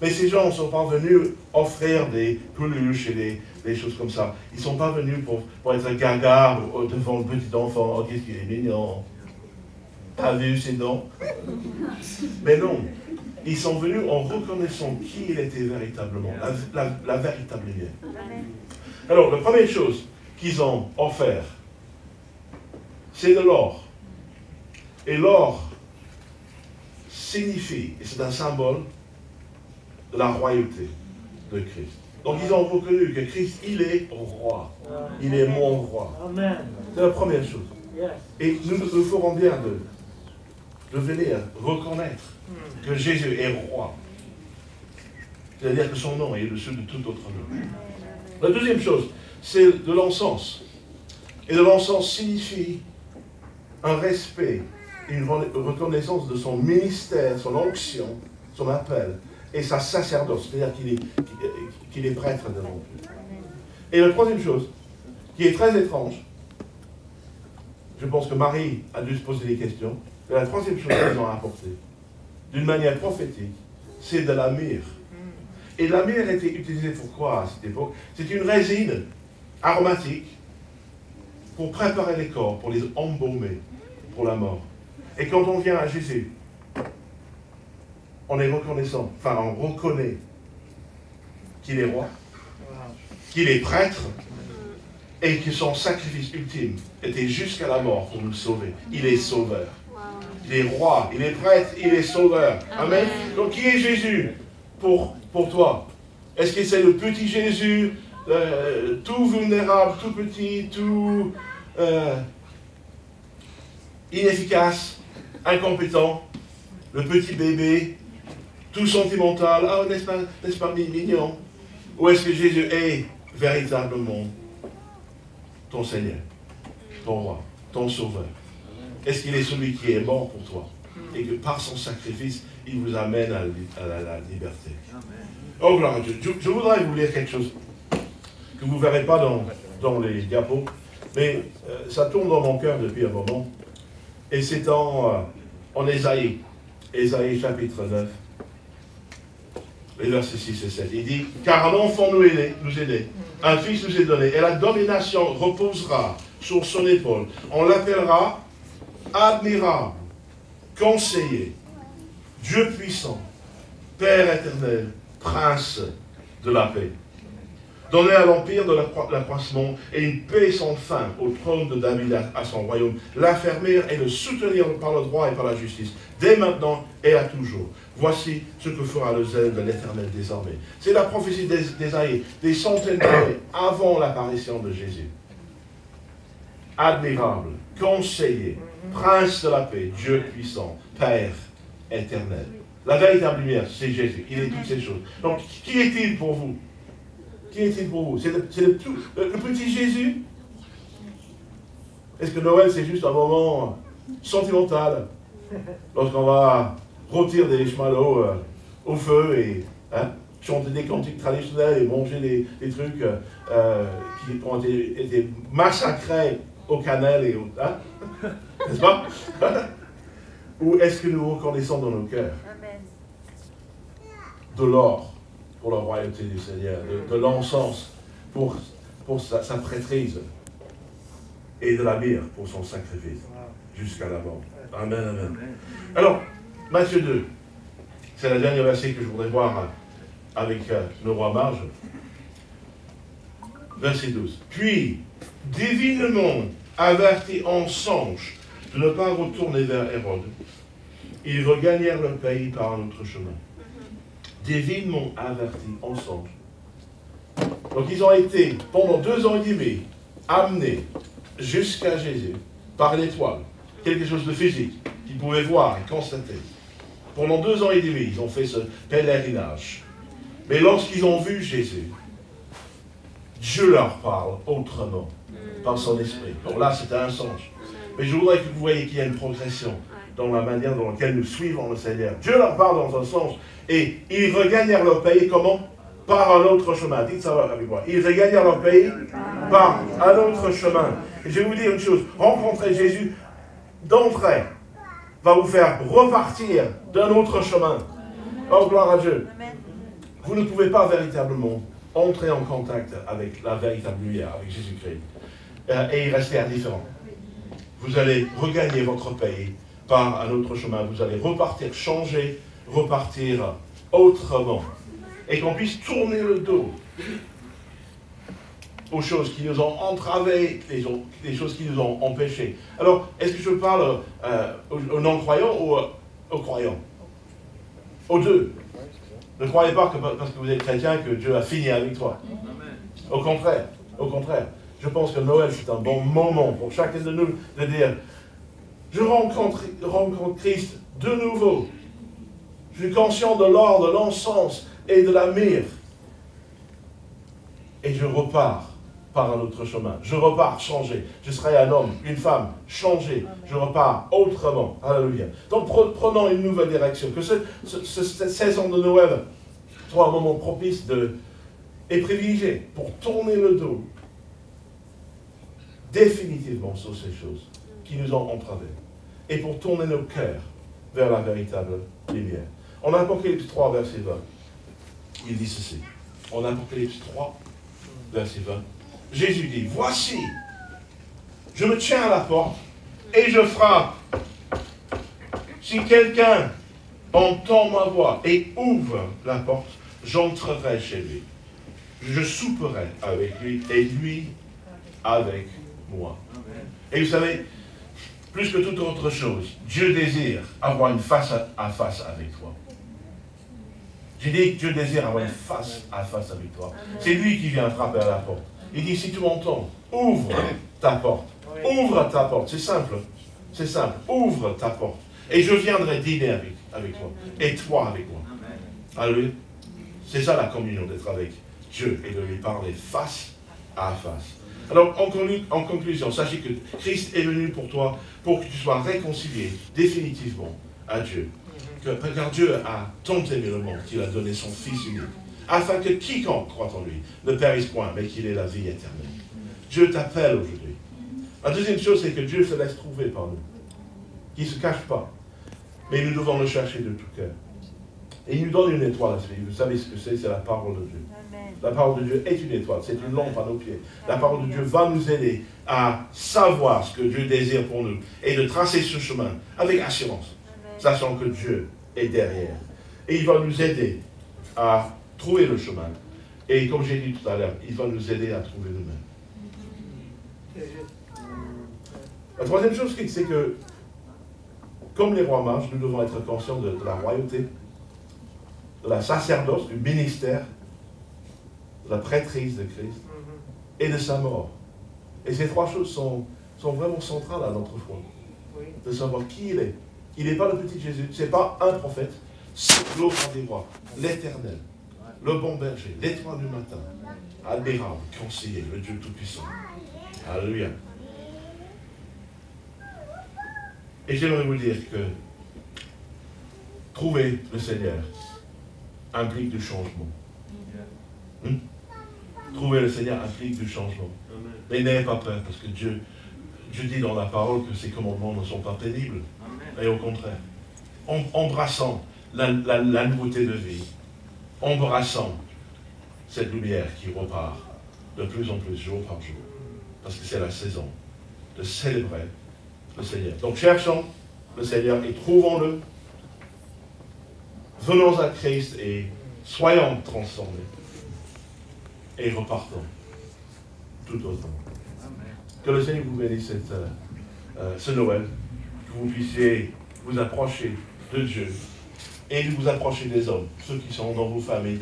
Mais ces gens ne sont pas venus offrir des peluches et des choses comme ça. Ils ne sont pas venus pour être gaga devant le petit enfant. Oh, qu'est-ce qu'il est mignon. T'as vu ses dents? Mais non. Ils sont venus en reconnaissant qui il était véritablement, la véritable lumière. Alors, la première chose qu'ils ont offert, c'est de l'or. Et l'or signifie, et c'est un symbole, de la royauté de Christ. Donc ils ont reconnu que Christ, il est roi. Il est mon roi. C'est la première chose. Et nous ferons bien de venir reconnaître que Jésus est roi. C'est-à-dire que son nom est au-dessus de tout autre nom. La deuxième chose, c'est de l'encens. Et de l'encens signifie un respect, une reconnaissance de son ministère, son onction, son appel, et sa sacerdoce, c'est-à-dire qu'il est prêtre devant Dieu. Et la troisième chose, qui est très étrange, je pense que Marie a dû se poser des questions, mais la troisième chose qu'ils ont apportée, d'une manière prophétique, c'est de la myrrhe. Et la myrrhe était utilisée pour quoi à cette époque? C'est une résine aromatique pour préparer les corps, pour les embaumer pour la mort. Et quand on vient à Jésus, on est reconnaissant, enfin on reconnaît qu'il est roi, qu'il est prêtre, et que son sacrifice ultime était jusqu'à la mort pour nous sauver. Il est sauveur. Il est roi, il est prêtre, il est sauveur. Amen. Donc qui est Jésus pour toi? Est-ce que c'est le petit Jésus, tout vulnérable, tout petit, tout inefficace, incompétent, le petit bébé, tout sentimental, oh, n'est-ce pas mignon? Ou est-ce que Jésus est véritablement ton Seigneur, ton roi, ton sauveur? Est-ce qu'il est celui qui est mort pour toi et que par son sacrifice, il vous amène à la liberté? Oh, gloire à Dieu. Je voudrais vous lire quelque chose que vous ne verrez pas dans les diapos, mais ça tourne dans mon cœur depuis un moment. Et c'est en Ésaïe, chapitre 9. Les versets 6 et 7, il dit, « Car un enfant nous est né, un fils nous est donné, et la domination reposera sur son épaule. On l'appellera admirable, conseiller, Dieu puissant, Père éternel, prince de la paix. Donner à l'empire de l'accroissement et une paix sans fin au trône de David à son royaume, l'affermir et le soutenir par le droit et par la justice, dès maintenant et à toujours. Voici ce que fera le zèle de l'Éternel désormais. » C'est la prophétie d'Ésaïe, des centaines d'années avant l'apparition de Jésus. Admirable, conseiller, prince de la paix, Dieu puissant, Père éternel. La véritable lumière, c'est Jésus. Il est toutes ces choses. Donc, qui est-il pour vous? Qui est-il pour vous? C'est le petit Jésus? Est-ce que Noël, c'est juste un moment sentimental lorsqu'on va rôtir des chamallows au feu et chanter des cantiques traditionnels et manger des trucs qui ont été massacrés au cannelle et au... n'est-ce pas? Ou est-ce que nous reconnaissons dans nos cœurs de l'or pour la royauté du Seigneur, de l'encens pour sa prêtrise et de la myrrhe pour son sacrifice jusqu'à la mort. Amen, amen. Alors, Matthieu 2, c'est le dernier verset que je voudrais voir avec le roi Marge. Verset 12. Puis, divinement averti en songe de ne pas retourner vers Hérode, ils regagnèrent le pays par un autre chemin. Divinement averti en songe. Donc ils ont été, pendant 2 ans et demi, amenés jusqu'à Jésus par l'étoile. quelque chose de physique, qu'ils pouvaient voir et constater. Pendant 2 ans et demi, ils ont fait ce pèlerinage. Mais lorsqu'ils ont vu Jésus, Dieu leur parle autrement, par son esprit. Bon, là, c'était un songe. Mais je voudrais que vous voyez qu'il y a une progression dans la manière dans laquelle nous suivons le Seigneur. Dieu leur parle dans un songe. Et ils regagnèrent leur pays, comment? Par un autre chemin. Dites ça avec moi. Ils regagnèrent leur pays par un autre chemin. Et je vais vous dire une chose. Rencontrer Jésus d'entrée va vous faire repartir d'un autre chemin. Oh, gloire à Dieu. Vous ne pouvez pas véritablement entrer en contact avec la véritable lumière, avec Jésus-Christ, et y rester indifférent. Vous allez regagner votre pays par un autre chemin. Vous allez repartir, changer, repartir autrement. Et qu'on puisse tourner le dos aux choses qui nous ont entravés, les choses qui nous ont empêchés. Alors, est-ce que je parle aux non-croyants ou aux croyants? Aux deux. Ne croyez pas que parce que vous êtes chrétien que Dieu a fini avec toi. Au contraire, au contraire. Je pense que Noël, c'est un bon moment pour chacun de nous de dire, je rencontre Christ de nouveau. Je suis conscient de l'or, de l'encens et de la myrrhe. Et je repars par un autre chemin. Je repars changé. Je serai un homme, une femme changé. Je repars autrement. Alléluia. Donc prenons une nouvelle direction. Que cette saison de Noël soit un moment propice et privilégié pour tourner le dos définitivement sur ces choses qui nous ont entravés. Et pour tourner nos cœurs vers la véritable lumière. En Apocalypse 3, verset 20, il dit ceci. En Apocalypse 3, verset 20, Jésus dit, voici, je me tiens à la porte et je frappe. Si quelqu'un entend ma voix et ouvre la porte, j'entrerai chez lui. Je souperai avec lui et lui avec moi. Et vous savez, plus que toute autre chose, Dieu désire avoir une face à face avec toi. J'ai dit que Dieu désire avoir une face à face avec toi. C'est lui qui vient frapper à la porte. Il dit, si tu m'entends, ouvre ta porte. Ouvre ta porte. C'est simple. C'est simple. Ouvre ta porte. Et je viendrai dîner avec toi. Et toi avec moi. Alléluia. C'est ça la communion, d'être avec Dieu et de lui parler face à face. Alors, en conclusion, sachez que Christ est venu pour toi, pour que tu sois réconcilié définitivement à Dieu. Car Dieu a tant aimé le monde qu'il a donné son Fils unique, afin que quiconque croit en lui ne périsse point, mais qu'il ait la vie éternelle. Dieu t'appelle aujourd'hui. La deuxième chose, c'est que Dieu se laisse trouver par nous, qu'il ne se cache pas, mais nous devons le chercher de tout cœur. Et il nous donne une étoile à suivre. Vous savez ce que c'est la parole de Dieu. La parole de Dieu est une étoile, c'est une lampe à nos pieds. La parole de Dieu va nous aider à savoir ce que Dieu désire pour nous et de tracer ce chemin avec assurance, sachant que Dieu est derrière. Et il va nous aider à trouver le chemin. Et comme j'ai dit tout à l'heure, il va nous aider à trouver nous-mêmes. La troisième chose, c'est que, comme les rois mages, nous devons être conscients de la royauté, de la sacerdoce, du ministère, de la prêtrise de Christ et de sa mort. Et ces trois choses sont vraiment centrales à notre foi. De savoir qui il est. Il n'est pas le petit Jésus, ce n'est pas un prophète, c'est l'autre des rois, l'Éternel, le bon berger, l'étoile du matin, admirable, conseiller, le Dieu Tout-Puissant. Alléluia. Et j'aimerais vous dire que trouver le Seigneur implique du changement. Trouver le Seigneur implique du changement. Mais n'ayez pas peur, parce que Dieu dit dans la parole que ses commandements ne sont pas pénibles. Et au contraire, embrassant la nouveauté de vie, embrassant cette lumière qui repart de plus en plus jour par jour, parce que c'est la saison de célébrer le Seigneur. Donc cherchons le Seigneur et trouvons-le. Venons à Christ et soyons transformés. Et repartons tout autant. Que le Seigneur vous bénisse ce Noël, que vous puissiez vous approcher de Dieu et de vous approcher des hommes, ceux qui sont dans vos familles,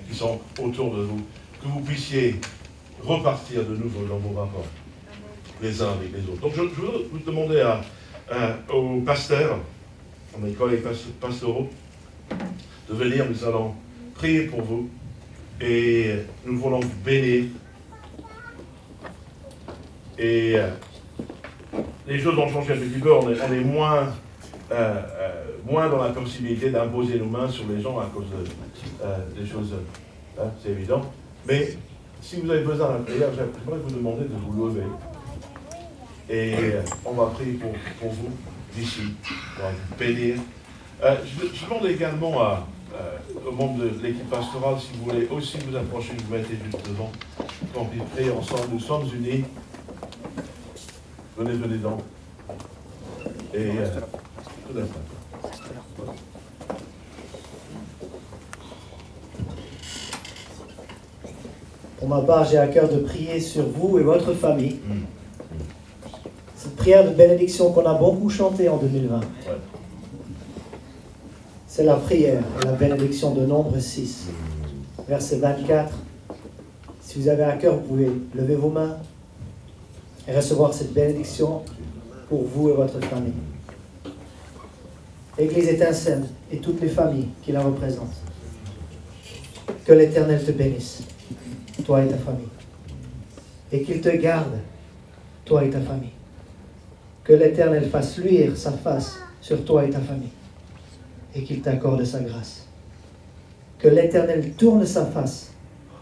qui sont autour de vous, que vous puissiez repartir de nouveau dans vos rapports, les uns avec les autres. Donc je voudrais vous demander aux pasteurs, en école et pastoraux, de venir. Nous allons prier pour vous et nous voulons vous bénir. Et les choses ont changé un petit peu, on est moins dans la possibilité d'imposer nos mains sur les gens à cause des choses, c'est évident. Mais si vous avez besoin d'un prière, j'aimerais vous demander de vous lever. Et on va prier pour vous d'ici, on va vous bénir. Je demande également aux membres de l'équipe pastorale, si vous voulez aussi vous approcher, vous mettez juste devant, qu'on puisse prier ensemble. Nous sommes unis. Venez donc. Et tout d'un coup. Pour ma part, j'ai à cœur de prier sur vous et votre famille. Cette prière de bénédiction qu'on a beaucoup chantée en 2020. C'est la prière et la bénédiction de Nombre 6, verset 24. Si vous avez à cœur, vous pouvez lever vos mains et recevoir cette bénédiction pour vous et votre famille. Église étincelle et toutes les familles qui la représentent. Que l'Éternel te bénisse, toi et ta famille. Et qu'il te garde, toi et ta famille. Que l'Éternel fasse luire sa face sur toi et ta famille. Et qu'il t'accorde sa grâce. Que l'Éternel tourne sa face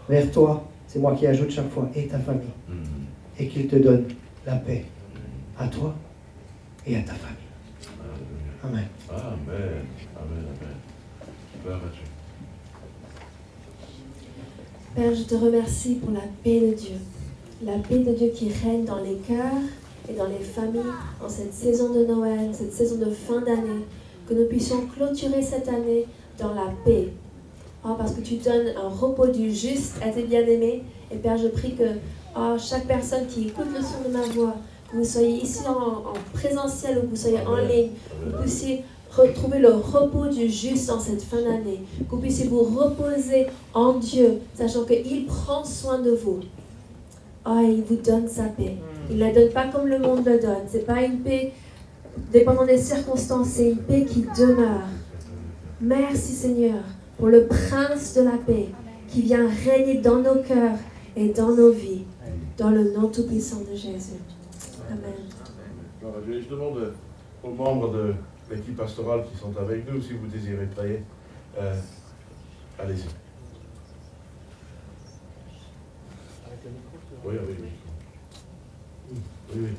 vers toi, c'est moi qui ajoute chaque fois, et ta famille. Et qu'il te donne la paix à toi et à ta famille. Amen. Amen. Amen. Amen. Gloire à Dieu. Père, je te remercie pour la paix de Dieu. La paix de Dieu qui règne dans les cœurs et dans les familles en cette saison de Noël, cette saison de fin d'année. Que nous puissions clôturer cette année dans la paix. Oh, parce que tu donnes un repos du juste à tes bien-aimés. Et Père, je prie que chaque personne qui écoute le son de ma voix, que vous soyez ici en présentiel ou que vous soyez en ligne, que vous puissiez retrouver le repos du juste en cette fin d'année. Que vous puissiez vous reposer en Dieu, sachant qu'il prend soin de vous. Oh, et il vous donne sa paix. Il ne la donne pas comme le monde le donne. Ce n'est pas une paix dépendant des circonstances, c'est une paix qui demeure. Merci Seigneur pour le prince de la paix qui vient régner dans nos cœurs et dans nos vies, dans le nom tout-puissant de Jésus. Amen. Je demande aux membres de l'équipe pastorale qui sont avec nous, si vous désirez prier, allez-y. Oui, avec le micro. Oui, oui.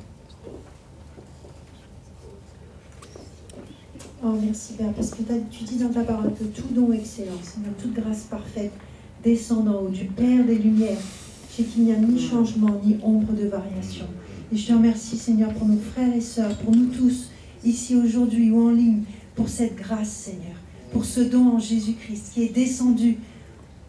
Oh, merci Père, parce que tu dis dans ta parole que tout don excellent, Seigneur, toute grâce parfaite, descend d'en haut, du Père des Lumières, chez qui il n'y a ni changement, ni ombre de variation. Et je te remercie, Seigneur, pour nos frères et sœurs, pour nous tous, ici aujourd'hui ou en ligne, pour cette grâce, Seigneur, pour ce don en Jésus-Christ qui est descendu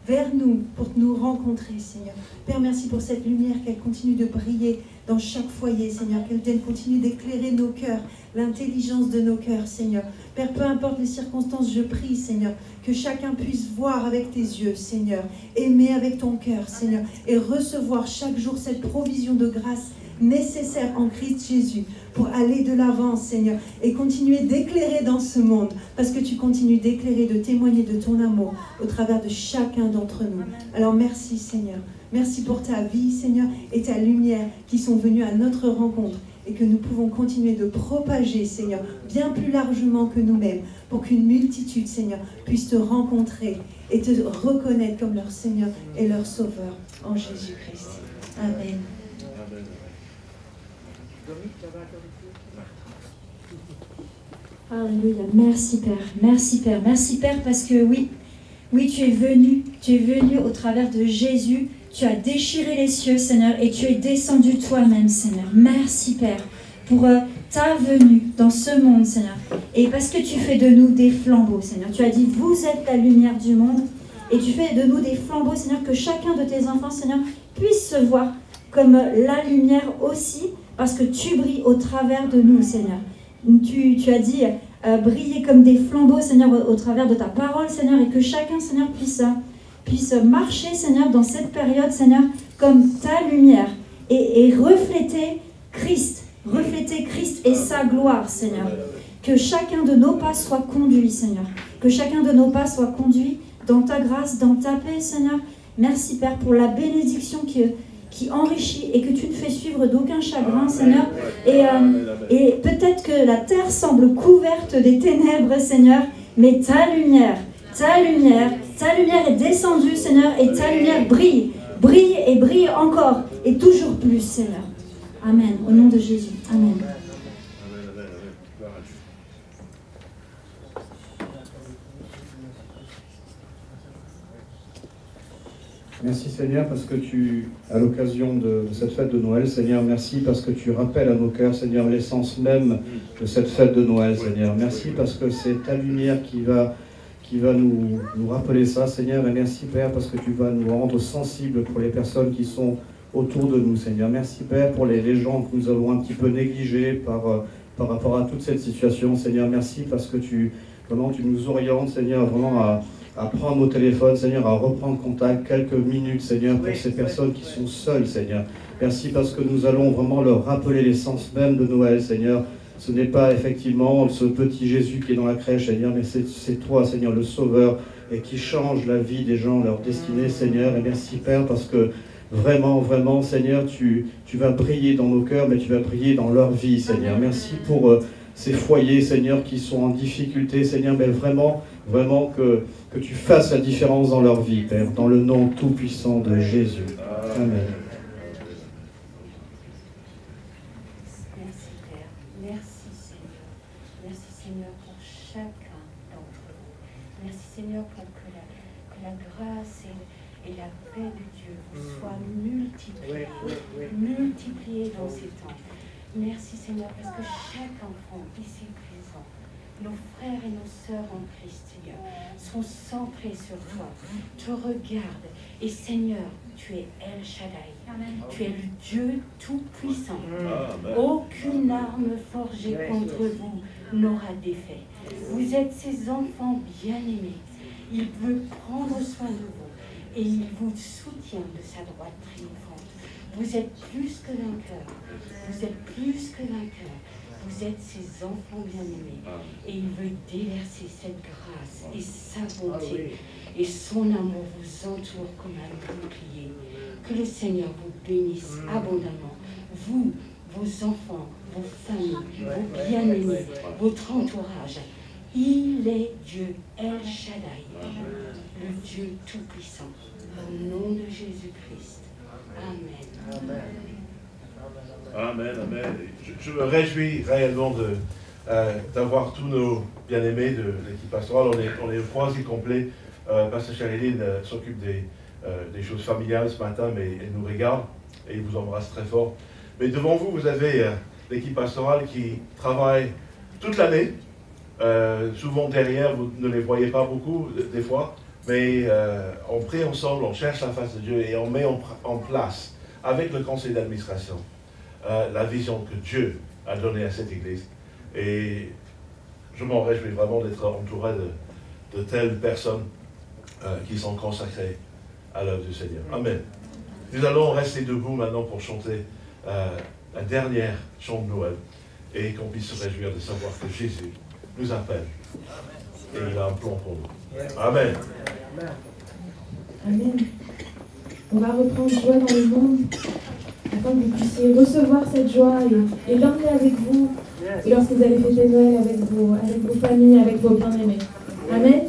vers nous pour nous rencontrer, Seigneur. Père, merci pour cette lumière, qu'elle continue de briller dans chaque foyer, Seigneur, qu'elle continue d'éclairer nos cœurs, l'intelligence de nos cœurs, Seigneur. Père, peu importe les circonstances, je prie, Seigneur, que chacun puisse voir avec tes yeux, Seigneur, aimer avec ton cœur, Seigneur, et recevoir chaque jour cette provision de grâce nécessaire en Christ Jésus pour aller de l'avant, Seigneur, et continuer d'éclairer dans ce monde, parce que tu continues d'éclairer, de témoigner de ton amour au travers de chacun d'entre nous. Alors merci, Seigneur. Merci pour ta vie, Seigneur, et ta lumière qui sont venues à notre rencontre et que nous pouvons continuer de propager, Seigneur, bien plus largement que nous-mêmes, pour qu'une multitude, Seigneur, puisse te rencontrer et te reconnaître comme leur Seigneur et leur Sauveur en Jésus-Christ. Amen. Alléluia. Merci Père, merci Père, merci Père, parce que oui, tu es venu au travers de Jésus, tu as déchiré les cieux, Seigneur, et tu es descendu toi-même, Seigneur. Merci Père, pour ta venue dans ce monde, Seigneur, et parce que tu fais de nous des flambeaux, Seigneur. Tu as dit, vous êtes la lumière du monde, et tu fais de nous des flambeaux, Seigneur, que chacun de tes enfants, Seigneur, puisse se voir comme la lumière aussi, parce que tu brilles au travers de nous, Seigneur. Tu as dit briller comme des flambeaux, Seigneur, au travers de ta parole, Seigneur, et que chacun, Seigneur, puisse marcher, Seigneur, dans cette période, Seigneur, comme ta lumière, et refléter Christ, refléter Christ et sa gloire, Seigneur. Que chacun de nos pas soit conduit, Seigneur. Que chacun de nos pas soit conduit dans ta grâce, dans ta paix, Seigneur. Merci, Père, pour la bénédiction qui enrichit et que tu ne fais suivre d'aucun chagrin, Seigneur. Et peut-être que la terre semble couverte des ténèbres, Seigneur, mais ta lumière est descendue, Seigneur, et ta lumière brille, brille et brille encore, et toujours plus, Seigneur. Amen. Au nom de Jésus. Amen. Merci Seigneur parce que tu, à l'occasion de cette fête de Noël, Seigneur, merci parce que tu rappelles à nos cœurs, Seigneur, l'essence même de cette fête de Noël, Seigneur. Merci parce que c'est ta lumière qui va nous rappeler ça, Seigneur. Et merci Père parce que tu vas nous rendre sensibles pour les personnes qui sont autour de nous, Seigneur. Merci Père pour les gens que nous avons un petit peu négligés par rapport à toute cette situation, Seigneur. Merci parce que tu nous orientes, Seigneur, vraiment à prendre nos téléphones, Seigneur, à reprendre contact quelques minutes, Seigneur, pour ces personnes qui sont seules, Seigneur. Merci parce que nous allons vraiment leur rappeler l'essence même de Noël, Seigneur. Ce n'est pas effectivement ce petit Jésus qui est dans la crèche, Seigneur, mais c'est toi, Seigneur, le Sauveur, et qui change la vie des gens, leur destinée, Seigneur. Et merci, Père, parce que vraiment, vraiment, Seigneur, tu vas briller dans nos cœurs, mais tu vas briller dans leur vie, Seigneur. Merci pour ces foyers, Seigneur, qui sont en difficulté, Seigneur, mais vraiment, vraiment que tu fasses la différence dans leur vie, Père, dans le nom tout-puissant de Jésus. Amen. Merci, Père. Merci, Seigneur. Merci, Seigneur, pour chacun d'entre vous. Merci, Seigneur, pour que la grâce et la paix de Dieu vous soient multipliées dans ces temps. Merci, Seigneur, parce que chaque enfant ici présent, nos frères et nos sœurs en Christ, Seigneur, sont centrés sur toi, te regardent. Et Seigneur, tu es El Shaddai. Amen. Tu es le Dieu tout-puissant. Aucune arme forgée contre vous n'aura d'effet. Vous êtes ses enfants bien-aimés. Il veut prendre soin de vous et il vous soutient de sa droite triomphante. Vous êtes plus que vainqueurs. Vous êtes plus que vainqueurs. Vous êtes ses enfants bien-aimés. Et il veut déverser cette grâce et sa bonté. Et son amour vous entoure comme un bouclier. Que le Seigneur vous bénisse abondamment. Vous, vos enfants, vos familles, vos bien-aimés, votre entourage. Il est Dieu El Shaddai, le Dieu tout-puissant. Au nom de Jésus-Christ. Amen. Amen, amen. Je me réjouis réellement d'avoir tous nos bien-aimés de l'équipe pastorale. On est quasi complet. Pasteur Chériline s'occupe des choses familiales ce matin, mais elle nous regarde et il vous embrasse très fort. Mais devant vous, vous avez l'équipe pastorale qui travaille toute l'année. Souvent derrière, vous ne les voyez pas beaucoup des fois, mais on prie ensemble, on cherche la face de Dieu et on met en place, avec le conseil d'administration, la vision que Dieu a donnée à cette Église. Et je m'en réjouis vraiment d'être entouré de telles personnes qui sont consacrées à l'œuvre du Seigneur. Amen. Nous allons rester debout maintenant pour chanter la dernière chant de Noël et qu'on puisse se réjouir de savoir que Jésus nous appelle et il a un plan pour nous. Amen. Amen. On va reprendre joie dans le monde afin que vous puissiez recevoir cette joie et l'emmener avec vous et lorsque vous allez fêter Noël avec vos familles, avec vos bien-aimés. Amen.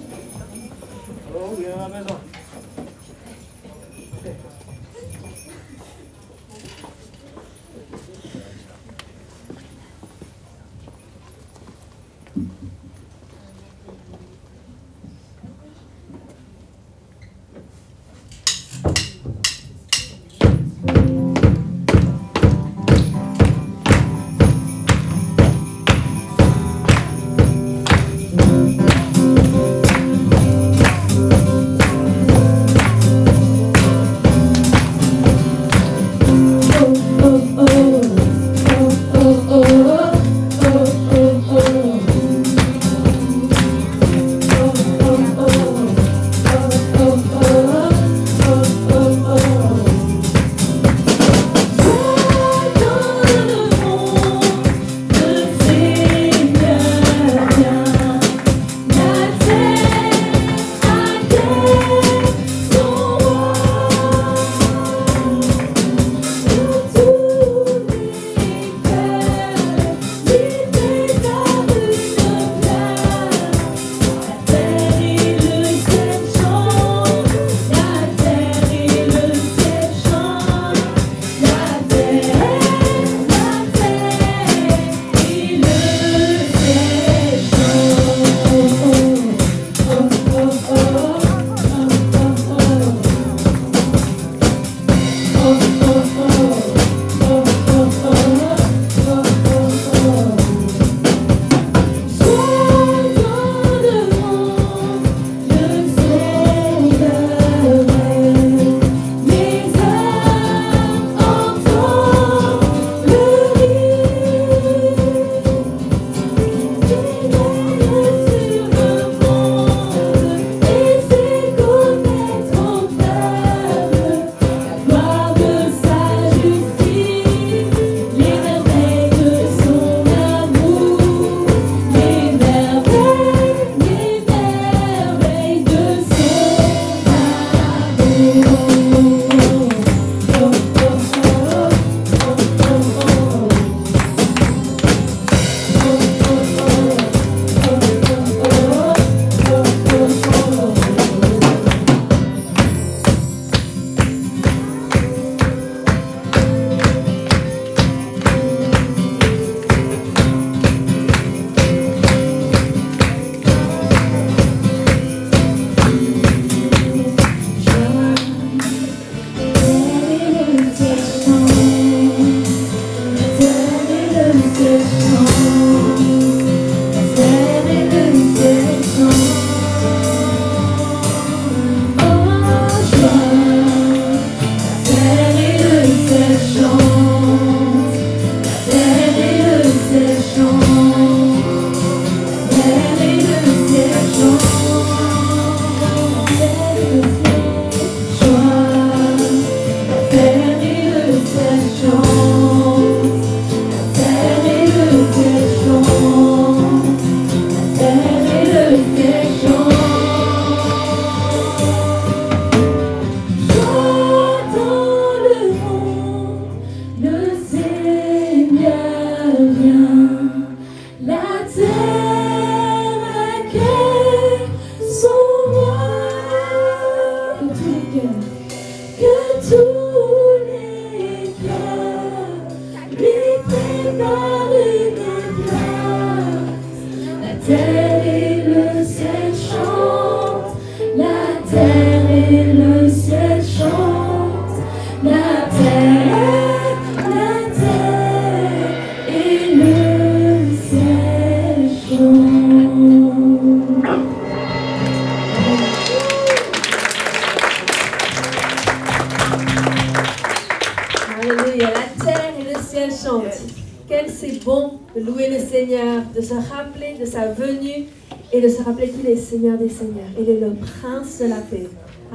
Quel c'est bon de louer le Seigneur, de se rappeler de sa venue et de se rappeler qu'il est Seigneur des Seigneurs. Il est le Prince de la paix.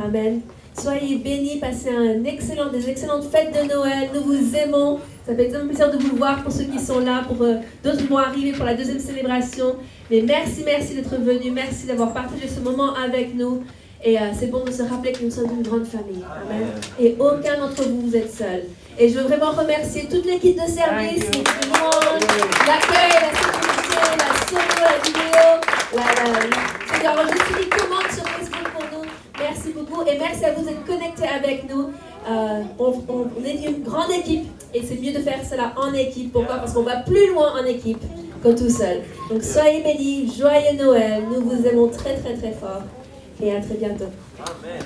Amen. Soyez bénis, passez des excellentes fêtes de Noël. Nous vous aimons. Ça fait un plaisir de vous voir pour ceux qui sont là, pour d'autres qui vont arriver pour la deuxième célébration. Mais merci d'être venus. Merci d'avoir partagé ce moment avec nous. Et c'est bon de se rappeler que nous sommes une grande famille. Amen. Et aucun d'entre vous, vous êtes seul. Et je veux vraiment remercier toute l'équipe de service, l'accueil, la sécurité, la sono, la vidéo, c'est enregistré une commande sur Facebook pour nous. Merci beaucoup et merci à vous d'être connectés avec nous. On est une grande équipe et c'est mieux de faire cela en équipe. Pourquoi? Parce qu'on va plus loin en équipe que tout seul. Donc soyez bénis, joyeux Noël. Nous vous aimons très fort et à très bientôt. Amen.